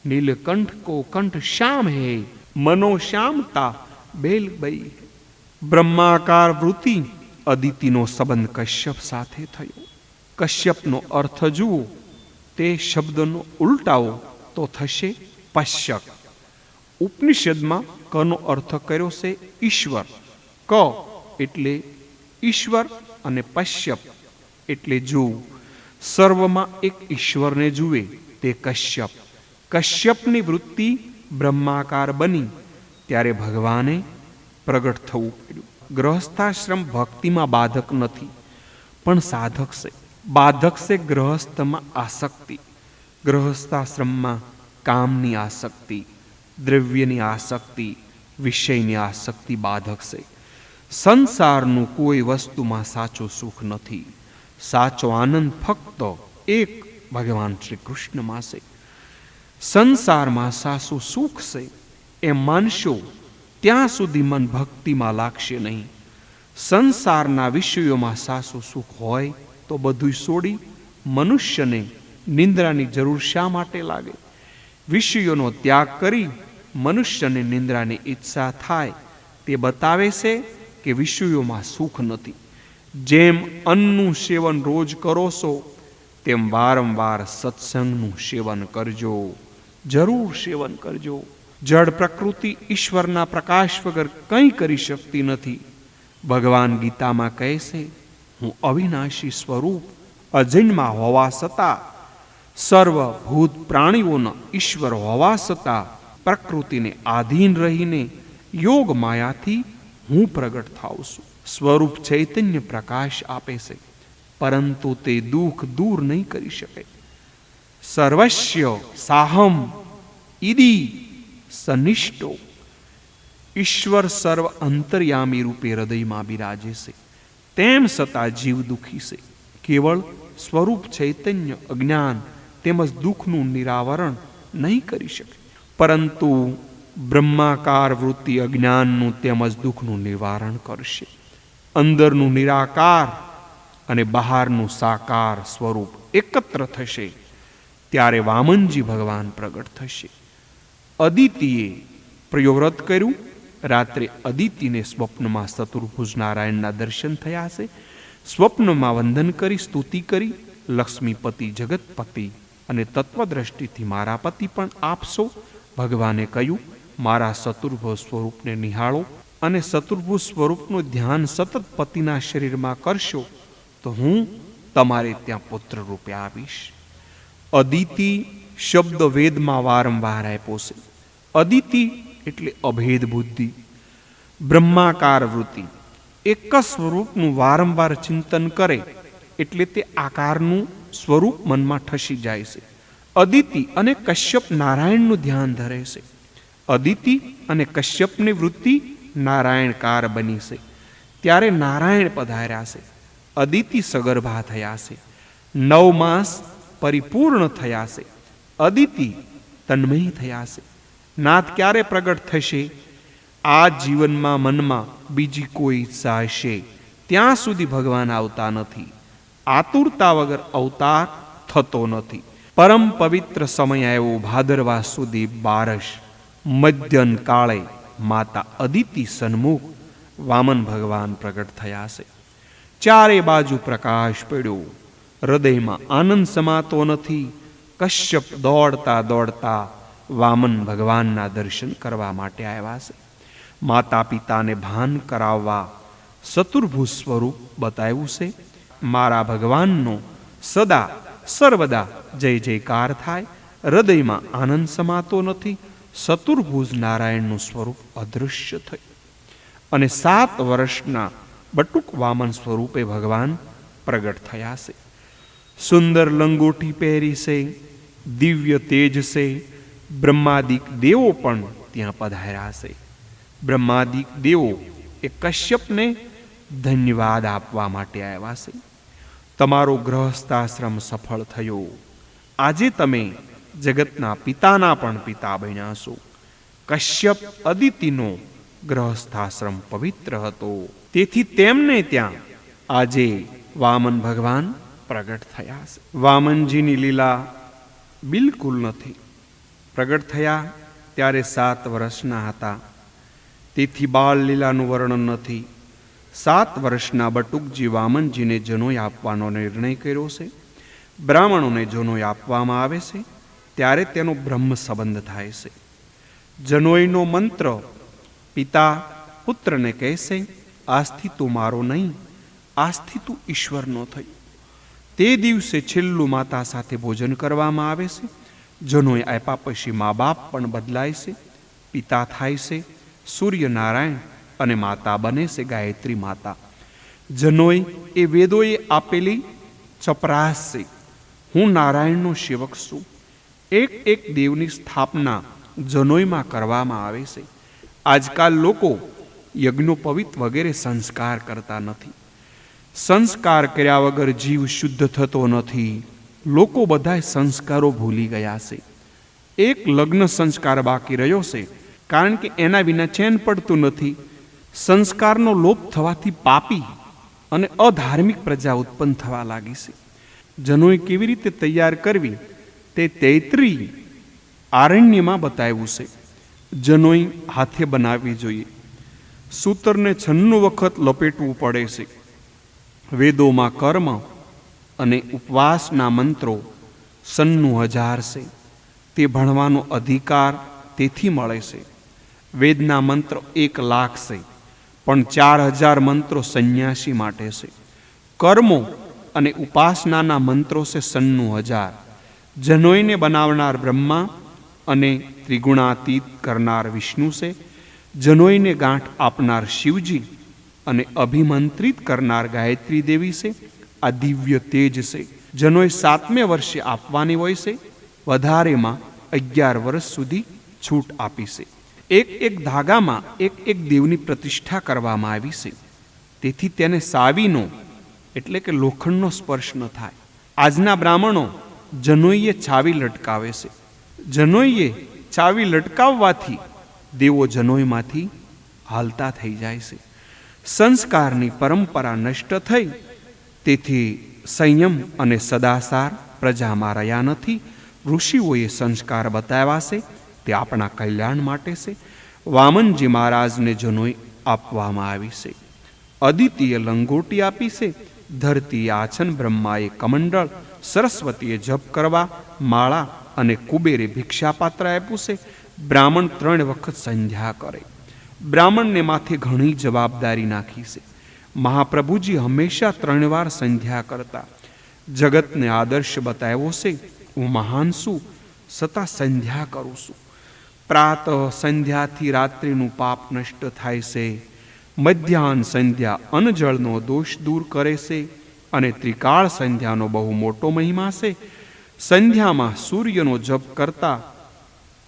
नीलकंठ को कंठ श्याम है, मनो श्यामता बेल बई. બ્રહ્માકાર વૃત્તિ અદિતિનો સંબંધ કશ્યપ સાથે થયો. કશ્યપનો અર્થ જુઓ, તે શબ્દનો ઉલટાવો તો થશે પશ્યક. ઉપનિષદમાં કનો અર્થ કર્યો છે ઈશ્વર. ક એટલે ઈશ્વર અને પશ્યપ એટલે જોવું. સર્વમાં એક ઈશ્વરને જુએ તે કશ્યપ. કશ્યપની વૃત્તિ બ્રહ્માકાર બની ત્યારે ભગવાને પ્રગટ થવું પડ્યું. ગ્રહસ્થાશ્રમ ભક્તિમાં બાધક નથી પણ સાધક છે. બાધક છે ગ્રહસ્થમાં આસક્તિ. ગ્રહસ્થાશ્રમમાં કામની આસક્તિ, દ્રવ્યની આસક્તિ, વિષયની આસક્તિ બાધક છે. સંસારનું કોઈ વસ્તુમાં સાચું સુખ નથી. સાચો આનંદ ફક્ત એક ભગવાન શ્રી કૃષ્ણમાં છે. સંસારમાં સાચું સુખ છે એમ માનશો ત્યાં સુધી મન ભક્તિમાં લાગશે નહીં. સંસારના વિષયોમાં સાચું સુખ હોય તો બધું છોડી મનુષ્યને નિંદ્રાની જરૂર શા માટે લાગે? વિષયોનો ત્યાગ કરી મનુષ્યને નિંદ્રાની ઈચ્છા થાય તે બતાવે છે કે વિષયોમાં સુખ નથી. જેમ અન્નનું સેવન રોજ કરો છો તેમ વારંવાર સત્સંગનું સેવન કરજો, જરૂર સેવન કરજો. જળ પ્રકૃતિ ઈશ્વરના પ્રકાશ વગર કંઈ કરી શકતી નથી. ભગવાન ગીતામાં કહે છે, હું અવિનાશી સ્વરૂપ અજન્મા હોવા છતાં, સર્વભૂત પ્રાણીઓના ઈશ્વર હોવા છતાં પ્રકૃતિને આધીન રહીને યોગ માયાથી હું પ્રગટ થાઉં છું. સ્વરૂપ ચૈતન્ય પ્રકાશ આપે છે, પરંતુ તે દુઃખ દૂર નહીં કરી શકે. સર્વસ્ય સાહમ ઇદી સનિષ્ઠો. ઈશ્વર સર્વ અંતર્યામી રૂપે હૃદયમાં બિરાજે છે, તેમ છતાં જીવ દુઃખી છે. કેવળ સ્વરૂપ ચૈતન્ય અજ્ઞાન તેમજ દુઃખનું નિરાવરણ નહીં કરી શકે, પરંતુ બ્રહ્માકાર વૃત્તિ અજ્ઞાનનું તેમજ દુઃખનું નિવારણ કરશે. અંદરનું નિરાકાર અને બહારનું સાકાર સ્વરૂપ એકત્ર થશે, ત્યારે વામનજી ભગવાન પ્રગટ થશે. અદિતિએ પ્રયોવ્રત કર્યું. રાત્રે અદિતિને સ્વપ્નમાં ચતુર્ભુજ નારાયણના દર્શન થયા છે. સ્વપ્નમાં વંદન કરી સ્તુતિ કરી, લક્ષ્મીપતિ જગતપતિ અને તત્વદ્રષ્ટિથી મારા પતિ પણ આપશો. ભગવાને કહ્યું, મારા ચતુર્ભુજ સ્વરૂપને નિહાળો અને ચતુર્ભુજ સ્વરૂપનું ધ્યાન સતત પતિના શરીરમાં કરશો તો હું તમારે ત્યાં પુત્ર રૂપે આવીશ. અદિતિ શબ્દ વેદમાં વારંવાર આપ્યો છે. અદિતિ એટલે અભેદ બુદ્ધિ, બ્રહ્માકાર વૃત્તિ. એક જ સ્વરૂપનું વારંવાર ચિંતન કરે એટલે તે આકારનું સ્વરૂપ મનમાં ઠસી જાય છે. અદિતિ અને કશ્યપ નારાયણનું ધ્યાન ધરે છે. અદિતિ અને કશ્યપની વૃત્તિ નારાયણકાર બની છે, ત્યારે નારાયણ પધાર્યા છે. અદિતિ સગર્ભા થયા છે, 9 માસ પરિપૂર્ણ થયા છે. અદિતિ તન્મય થયા છે. નાથ ક્યારે પ્રગટ થશે? આ જીવનમાં મનમાં બીજી કોઈ ઈચ્છા હશે ત્યાં સુધી ભગવાન આવતા નથી. આતુરતા વગર અવતાર થતો નથી. પરમ પવિત્ર સમય આવ્યો ભાદરવા સુધી 12. મધ્યન કાળે માતા અદિતિ સન્મુખ વામન ભગવાન પ્રગટ થયા છે. ચારે બાજુ પ્રકાશ પડ્યો, હૃદયમાં આનંદ સમાતો નથી. કશ્યપ દોડતા દોડતા વામન ભગવાનના દર્શન કરવા માટે આવ્યા છે. માતા પિતાને ભાન કરાવવા ચતુર્ભુજ સ્વરૂપ બતાવ્યું છે. મારા ભગવાનનો સદા સર્વદા જય જયકાર થાય, હૃદયમાં આનંદ સમાતો નથી. ચતુર્ભુજ નારાયણનું સ્વરૂપ અદૃશ્ય થયું અને 7 વર્ષના બટુક વામન સ્વરૂપે ભગવાન પ્રગટ થયા છે. સુંદર લંગોટી પહેરી છે, દિવ્ય તેજ છે. બ્રહ્માદિક દેવો પણ ત્યાં પધાર્યા છે. બ્રહ્માદિક દેવો એ કશ્યપને ધન્યવાદ આપવા માટે આવ્યા છે. તમારો ગૃહસ્થાશ્રમ સફળ થયો. આજે તમે જગતના પિતાના પણ પિતા બન્યા છો. કશ્યપ અદિતિનો ગૃહસ્થાશ્રમ પવિત્ર હતો, તેથી તેમને ત્યાં આજે વામન ભગવાન પ્રગટ થયા છે. વામનજીની લીલા બિલકુલ નથી. પ્રગટ થયા ત્યારે 7 વર્ષના હતા, તેથી બાળ લીલાનું વર્ણન નથી. 7 વર્ષના બટુકજી વામનજીને જનોઈ આપવાનો નિર્ણય કર્યો છે. બ્રાહ્મણોને જનોઈ આપવામાં આવે છે ત્યારે તેનો બ્રહ્મ સંબંધ થાય છે. જનોઈનો મંત્ર પિતા પુત્રને કહેશે, આજથી તું મારો નહીં, આજથી તું ઈશ્વરનો થઈ. તે દિવસે છેલ્લું માતા સાથે ભોજન કરવામાં આવે છે. જનોઈ આપ્યા પછી મા બાપ પણ બદલાય છે. પિતા થાય છે સૂર્યનારાયણ અને માતા બને છે ગાયત્રી માતા. જનોઈ એ વેદોએ આપેલી ચપરાસ છે. હું નારાયણનો સેવક છું. એક એક દેવની સ્થાપના જનોઈમાં કરવામાં આવે છે. આજકાલ લોકો યજ્ઞોપવિત વગેરે સંસ્કાર કરતા નથી. સંસ્કાર કર્યા વગર જીવ શુદ્ધ થતો નથી. લોકો બધા સંસ્કારો ભૂલી ગયા છે. એક લગ્ન સંસ્કાર બાકી રહ્યો છે, કારણ કે એના વિના ચેન પડતું નથી. સંસ્કારનો લોપ થવાથી પાપી અને અધાર્મિક પ્રજા ઉત્પન્ન થવા લાગી છે. જનોઈ કેવી રીતે તૈયાર કરવી તે તૈત્રી આરણ્યમાં બતાવ્યું છે. જનોઈ હાથે બનાવવી જોઈએ. સૂતરને 96 વખત લપેટવું પડે છે. વેદોમાં કર્મ અને ઉપવાસના મંત્રો 96,000 છે. તે ભણવાનો અધિકાર તેથી મળે છે. વેદના મંત્ર 1,00,000 છે, પણ 4,000 મંત્રો સંન્યાસી માટે છે. કર્મો અને ઉપાસનાના મંત્રો છે 96,000. જનોઈને બનાવનાર બ્રહ્મા અને ત્રિગુણાતીત કરનાર વિષ્ણુ છે. જનોઈને ગાંઠ આપનાર શિવજી અને અભિમંત્રિત કરનાર ગાયત્રી દેવી છે. આ દિવ્ય તેજ છે. જનોએ 7મે વર્ષે આપવાની હોય છે. વધારેમાં 11 વર્ષ સુધી છૂટ આપી છે. એક એક ધાગામાં એક એક દેવની પ્રતિષ્ઠા કરવામાં આવી છે. તેથી તેને સાવીનો એટલે કે લોખંડનો સ્પર્શ ન થાય. આજના બ્રાહ્મણો જનોઈએ ચાવી લટકાવે છે. જનોઈએ ચાવી લટકાવવાથી દેવો જનોઈમાંથી હાલતા થઈ જાય છે. સંસ્કારની પરંપરા નષ્ટ થઈ, તેથી સંયમ અને સદાચાર પ્રજામાં રહ્યા નથી. ઋષિઓએ સંસ્કાર બતાવ્યા છે, તે આપણા કલ્યાણ માટે છે. વામનજી મહારાજને જનોઈ આપવામાં આવી છે. અદિતિએ લંગોટી આપી છે. ધરતીએ આછન, બ્રહ્માએ કમંડળ, સરસ્વતીએ જપ કરવા માળા અને કુબેરે ભિક્ષાપાત્ર આપ્યું છે. બ્રાહ્મણ 3 વખત સંધ્યા કરે. બ્રાહ્મણને માથે ઘણી જવાબદારી નાખી છે. મહાપ્રભુજી હંમેશા 3 વાર સંધ્યા કરતા. જગતને આદર્શ બતાવ્યો છે. હું મહાન છું, છતાં સંધ્યા કરું છું. પ્રાતઃ સંધ્યાથી રાત્રિનું પાપ નષ્ટ થાય છે. મધ્યાહન સંધ્યા અન્નજળનો દોષ દૂર કરે છે. અને ત્રિકાળ સંધ્યાનો બહુ મોટો મહિમા છે. સંધ્યામાં સૂર્યનો જપ કરતા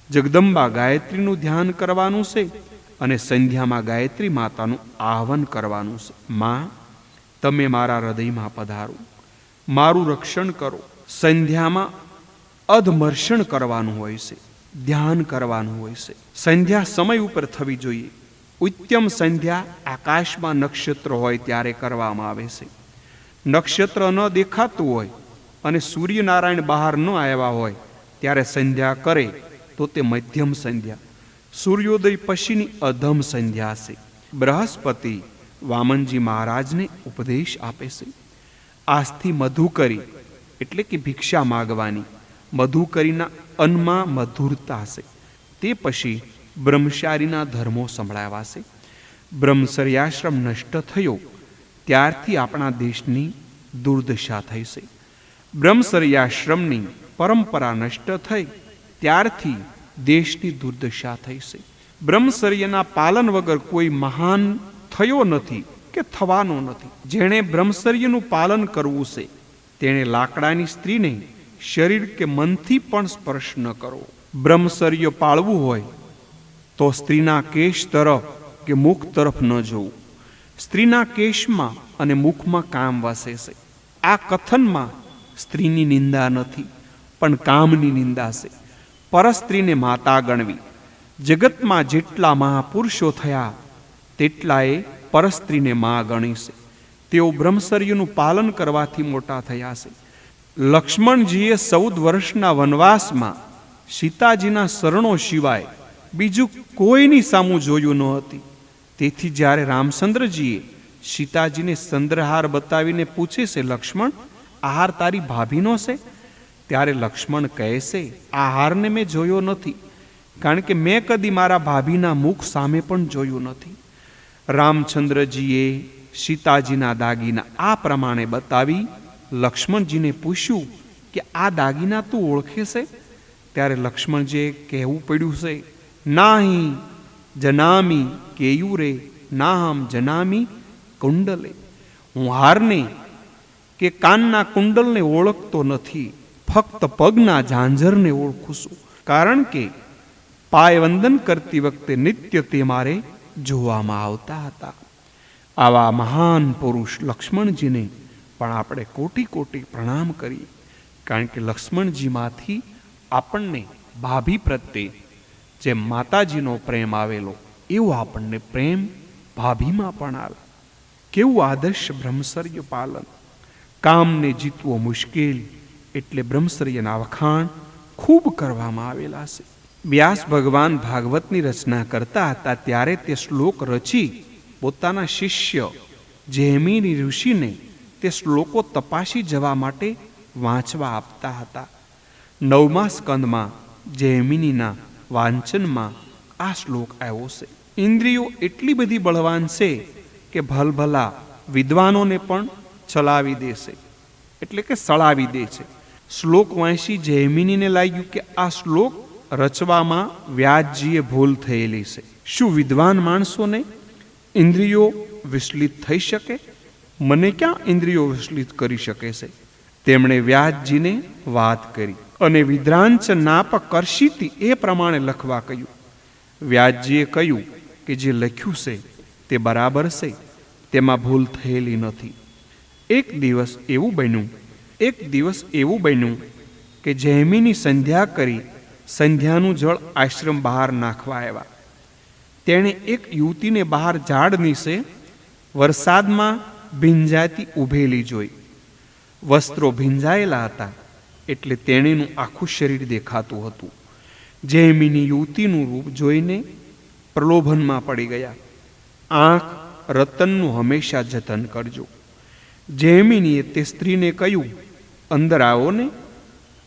જગદંબા ગાયત્રીનું ધ્યાન કરવાનું છે. અને સંધ્યામાં ગાયત્રી માતાનું આહ્વાન કરવાનું છે. માં, તમે મારા હૃદયમાં પધારો, મારું રક્ષણ કરો. સંધ્યામાં અધમર્ષણ કરવાનું હોય છે, ધ્યાન કરવાનું હોય છે. સંધ્યા સમય ઉપર થવી જોઈએ. ઉત્તમ સંધ્યા આકાશમાં નક્ષત્ર હોય ત્યારે કરવામાં આવે છે. નક્ષત્ર ન દેખાતું હોય અને સૂર્યનારાયણ બહાર ન આવ્યા હોય ત્યારે સંધ્યા કરે તો તે મધ્યમ સંધ્યા. સૂર્યોદય પછીની અધમ સંધ્યા છે. બૃહસ્પતિ વામનજી મહારાજને ઉપદેશ આપે છે. આજથી મધુકરી એટલે કે ભિક્ષા માગવાની. મધુકરીના અન્નમાં મધુરતા છે. તે પછી બ્રહ્મચારીના ધર્મો સંભળાવ્યા છે. બ્રહ્મચર્યાશ્રમ નષ્ટ થયો ત્યારથી આપણા દેશની દુર્દશા થઈ છે. બ્રહ્મચર્યાશ્રમની પરંપરા નષ્ટ થઈ ત્યારથી દેશની દુર્દશા થઈ છે. બ્રહ્મચર્યના પાલન વગર કોઈ મહાન થયો નથી કે થવાનો નથી. જેણે બ્રહ્મચર્યનું પાલન કરવું છે તેણે લાકડાની સ્ત્રીને શરીર કે મનથી પણ સ્પર્શ ન કરવો. બ્રહ્મચર્ય પાળવું હોય તો સ્ત્રીના કેશ તરફ કે મુખ તરફ ન જોવું. સ્ત્રીના કેશમાં અને મુખમાં કામ વસે છે. આ કથનમાં સ્ત્રીની નિંદા નથી, પણ કામની નિંદા છે. પરસ્ત્રીને માતા ગણવી. જગતમાં જેટલા મહાપુરુષો થયા તેટલાએ પરસ્ત્રીને મા ગણી છે. તેઓ બ્રહ્મચર્યનું પાલન કરવાથી મોટા થયા છે. લક્ષ્મણજીએ 14 વર્ષના વનવાસમાં સીતાજીના શરણો સિવાય બીજું કોઈની સામું જોયું ન હતી. તેથી જ્યારે રામચંદ્રજીએ સીતાજીને ચંદ્રહાર બતાવીને પૂછે છે, લક્ષ્મણ, આ હાર તારી ભાભીનો છે? ત્યારે લક્ષ્મણ કહે છે, આ હારને મેં જોયો નથી, કારણ કે મેં કદી મારા ભાભીના મુખ સામે પણ જોયું નથી. રામચંદ્રજીએ સીતાજીના દાગીના આ પ્રમાણે બતાવી લક્ષ્મણજીને પૂછ્યું કે આ દાગીના તું ઓળખે છે? ત્યારે લક્ષ્મણજીએ કહેવું પડ્યું છે, નાહી જનામી કેયુરે નાહમ જનામી કુંડલે. હું હારને કે કાનના કુંડલને ઓળખતો નથી, ફક્ત પગના ઝાંઝરને ઓળખું છું. કારણ કે પાયવંદન કરતી વખતે નિત્ય તે મારે જોવામાં આવતા હતા. આવા મહાન પુરુષ લક્ષ્મણજીને પણ આપણે કોટી કોટી પ્રણામ કરીએ. કારણ કે લક્ષ્મણજીમાંથી આપણને ભાભી પ્રત્યે જેમ માતાજીનો પ્રેમ આવેલો એવો આપણને પ્રેમ ભાભીમાં પણ આવે. કેવું આદર્શ બ્રહ્મચર્ય પાલન. કામને જીતવો મુશ્કેલ એટલે બ્રહ્મચર્યના વખાણ ખૂબ કરવામાં આવેલા છે. વ્યાસ ભગવાન ભાગવતની રચના કરતા હતા ત્યારે તે શ્લોક રચી પોતાના શિષ્ય જૈમિની ઋષિને તે શ્લોકો તપાસી જવા માટે વાંચવા આપતા હતા. 9મા સ્કંદમાં જૈમિનીના વાંચનમાં આ શ્લોક આવ્યો છે. ઇન્દ્રિયો એટલી બધી બળવાન છે કે ભલભલા વિદ્વાનોને પણ ચલાવી દેશે, એટલે કે સળાવી દે છે. શ્લોક વાંચી જૈમિનીને લાગ્યું કે આ શ્લોક રચવામાં વ્યાસજીએ ભૂલ થયેલી છે. શું વિદ્વાન માણસોને ઇન્દ્રિયો વિચલિત થઈ શકે? મને ક્યાં ઇન્દ્રિયો વિચલિત કરી શકે છે? તેમણે વ્યાસજીને વાત કરી અને વિદ્રાંચ નાપ કરશીતી એ પ્રમાણે લખવા કહ્યું. વ્યાસજીએ કહ્યું કે જે લખ્યું છે તે બરાબર છે, તેમાં ભૂલ થયેલી નથી. એક દિવસ એવું બન્યું કે જૈમિની સંધ્યા કરી સંધ્યાનું જળ આશ્રમ બહાર નાખવા આવ્યા. તેણે એક યુવતીને બહાર ઝાડ નીચે વરસાદમાં ભીંજાતી ઊભેલી જોઈ. વસ્ત્રો ભીંજાયેલા હતા એટલે તેણીનું આખું શરીર દેખાતું હતું. જૈમિની યુવતીનું રૂપ જોઈને પ્રલોભનમાં પડી ગયા. આંખ રતનનું હંમેશા જતન કરજો. જૈમિનીએ તે સ્ત્રીને કહ્યું, અંદર આવો ને,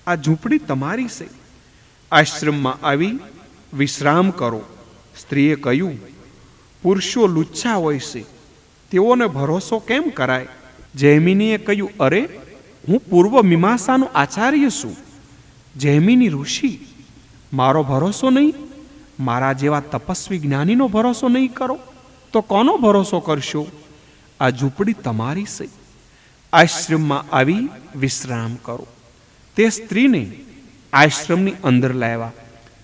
આ ઝૂંપડી તમારી છે, આશ્રમમાં આવી વિશ્રામ કરો. સ્ત્રીએ કહ્યું, પુરુષો લુચ્છા હોય છે, તેઓને ભરોસો કેમ કરાય? જૈમિનીએ કહ્યું, અરે હું પૂર્વ મીમાંસાનો આચાર્ય છું, જૈમિની ઋષિ. મારો ભરોસો નહીં? મારા જેવા તપસ્વી જ્ઞાનીનો ભરોસો નહીં કરો તો કોનો ભરોસો કરશો? આ ઝૂંપડી તમારી છે, આશ્રમમાં આવી વિશ્રામ કરો. તે સ્ત્રીને આશ્રમની અંદર લાવ્યા.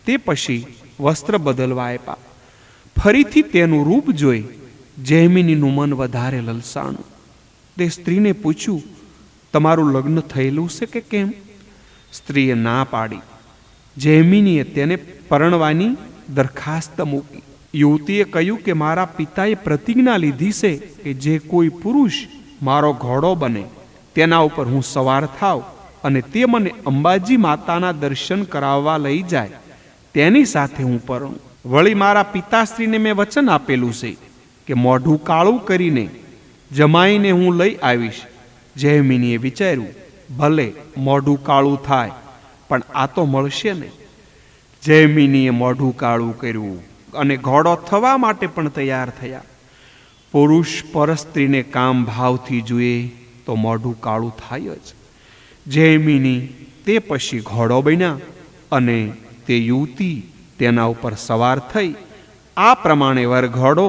તે પછી વસ્ત્ર બદલવા આપ્યા. ફરીથી તેનું રૂપ જોઈ જૈમિનીનું મન વધારે લલસાણું. તે સ્ત્રીને પૂછ્યું, તમારું લગ્ન થયેલું છે કે કેમ? સ્ત્રીએ ના પાડી. જૈમિનીએ તેને પરણવાની દરખાસ્ત મૂકી. યુવતીએ કહ્યું કે મારા પિતાએ પ્રતિજ્ઞા લીધી છે કે જે કોઈ પુરુષ મારો ઘોડો બને તેના ઉપર હું સવાર થાવ અને તે મને અંબાજી માતાના દર્શન કરાવવા લઈ જાય, તેની સાથે હું પરણું. વળી મારા પિતાશ્રીને મેં વચન આપેલું છે કે મોઢું કાળું કરીને જમાઈને હું લઈ આવીશ. જૈમિનીએ વિચાર્યું, ભલે મોઢું કાળું થાય, પણ આ તો મળશે ને. જૈમિનીએ મોઢું કાળું કર્યું અને ઘોડો થવા માટે પણ તૈયાર થયા. પુરુષ પર સ્ત્રીને કામ ભાવથી જુએ તો મોઢું કાળું થાય જ. જૈમિની તે પછી ઘોડો બન્યા અને તે યુવતી તેના ઉપર સવાર થઈ. આ પ્રમાણે વરઘોડો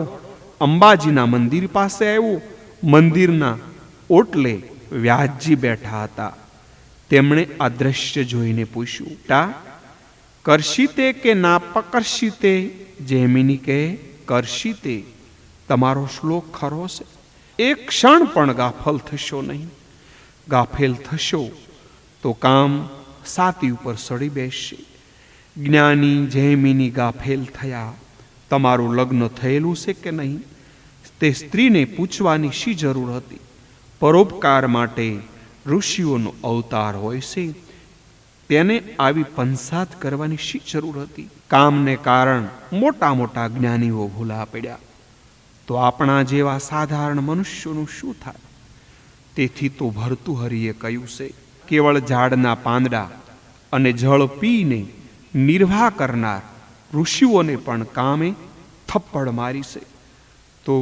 અંબાજીના મંદિર પાસે આવ્યો. મંદિરના ઓટલે વ્યાસજી બેઠા હતા. તેમણે આ દ્રશ્ય જોઈને પૂછ્યું, ટા કરશીતે કે ના પકર્શીતે? જૈમિની કહે, કરશીતે. તમારો શ્લોક ખરો છે, એક ક્ષણ પણ ગાફલ થશો નહીં. ગાફેલ થશો તો કામ સાતી ઉપર સડી બેસશે. જ્ઞાની જૈમિની ગાફેલ થયા. તમારું લગ્ન થયેલું છે કે નહીં? તે સ્ત્રીને પૂછવાની શી જરૂર હતી? પરોપકાર માટે ઋષિઓનો અવતાર હોય છે, તેને આવી પંસાત કરવાની શી જરૂર હતી? કામને કારણ મોટા મોટા જ્ઞાનીઓ ભૂલા પડ્યા, તો આપણા જેવા સાધારણ મનુષ્યોનું શું થાય? તેથી તો ભર્તુહરિએ કહ્યું છે, કેવળ ઝાડના પાંદડા અને જળ પીને નિર્વાહ કરનાર ઋષિઓને પણ કામે થપ્પડ મારી છે. તો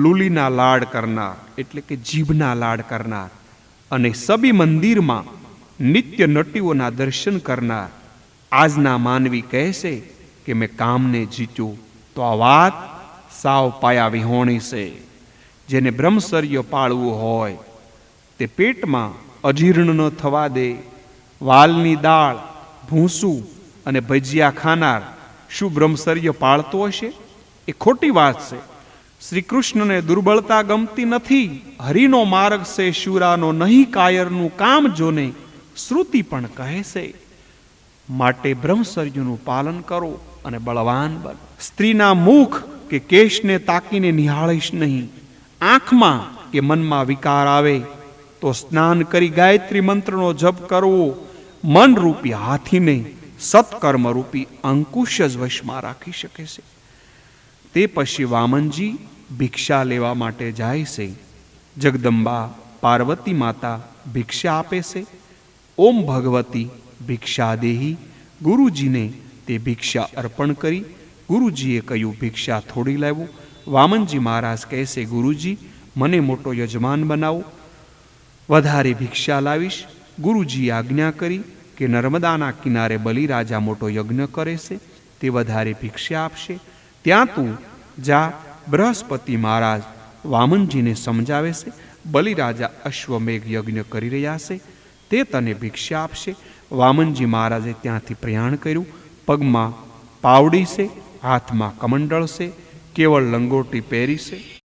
લુલીના લાડ કરનાર એટલે કે જીભના લાડ કરનાર અને સબી મંદિરમાં નિત્ય નટીઓના દર્શન કરનાર આજના માનવી કહે છે કે મેં કામને જીત્યું, તો આ વાત સાવ પાયા વિહોણી છે. જેને બ્રહ્મચર્ય પાળવું હોય તે પેટમાં અજીર્ણ ન થવા દે. વાલની દાળ, ભૂસું અને ભજીયા ખાનાર શું બ્રહ્મચર્ય પાળતો હશે? એ ખોટી વાત છે. શ્રી કૃષ્ણને દુર્બળતા ગમતી નથી. હરિનો માર્ગ છે શુરાનો, નહીં કાયરનું કામ જોને શ્રુતિ પણ કહે છે. માટે બ્રહ્મચર્યનું પાલન કરો અને બળવાન બનો. સ્ત્રીના મુખ કે કેશને તાકીને નિહાળીશ નહીં. આંખમાં કે મનમાં વિકાર આવે તો સ્નાન કરી ગાયત્રી મંત્રનો જપ કરવો. મન રૂપી હાથીને સત્કર્મ રૂપી અંકુશ જ વશમાં રાખી શકે છે. તે પછી વામનજી ભિક્ષા લેવા માટે જાય છે. જગદંબા પાર્વતી માતા ભિક્ષા આપે છે. ઓમ ભગવતી ભિક્ષા દેહી ગુરુજીને તે ભિક્ષા અર્પણ કરી. ગુરુજીએ કહ્યું, ભિક્ષા થોડી લાવ્યું. વામનજી મહારાજ કહેશે, ગુરુજી મને મોટો યજમાન બનાવો, વધારે ભિક્ષા લાવીશ. ગુરુજીએ આજ્ઞા કરી કે નર્મદાના કિનારે બલિરાજા મોટો યજ્ઞ કરે છે, તે વધારે ભિક્ષા આપશે. ત્યાં તું જા. બૃહસ્પતિ મહારાજ વામનજીને સમજાવે છે, બલિરાજા અશ્વમેઘ યજ્ઞ કરી રહ્યા છે, તે તને ભિક્ષા આપશે. વામનજી મહારાજે ત્યાંથી પ્રયાણ કર્યું. પગમાં પાવડી છે, હાથમાં કમંડળ છે, કેવળ લંગોટી પહેરી છે.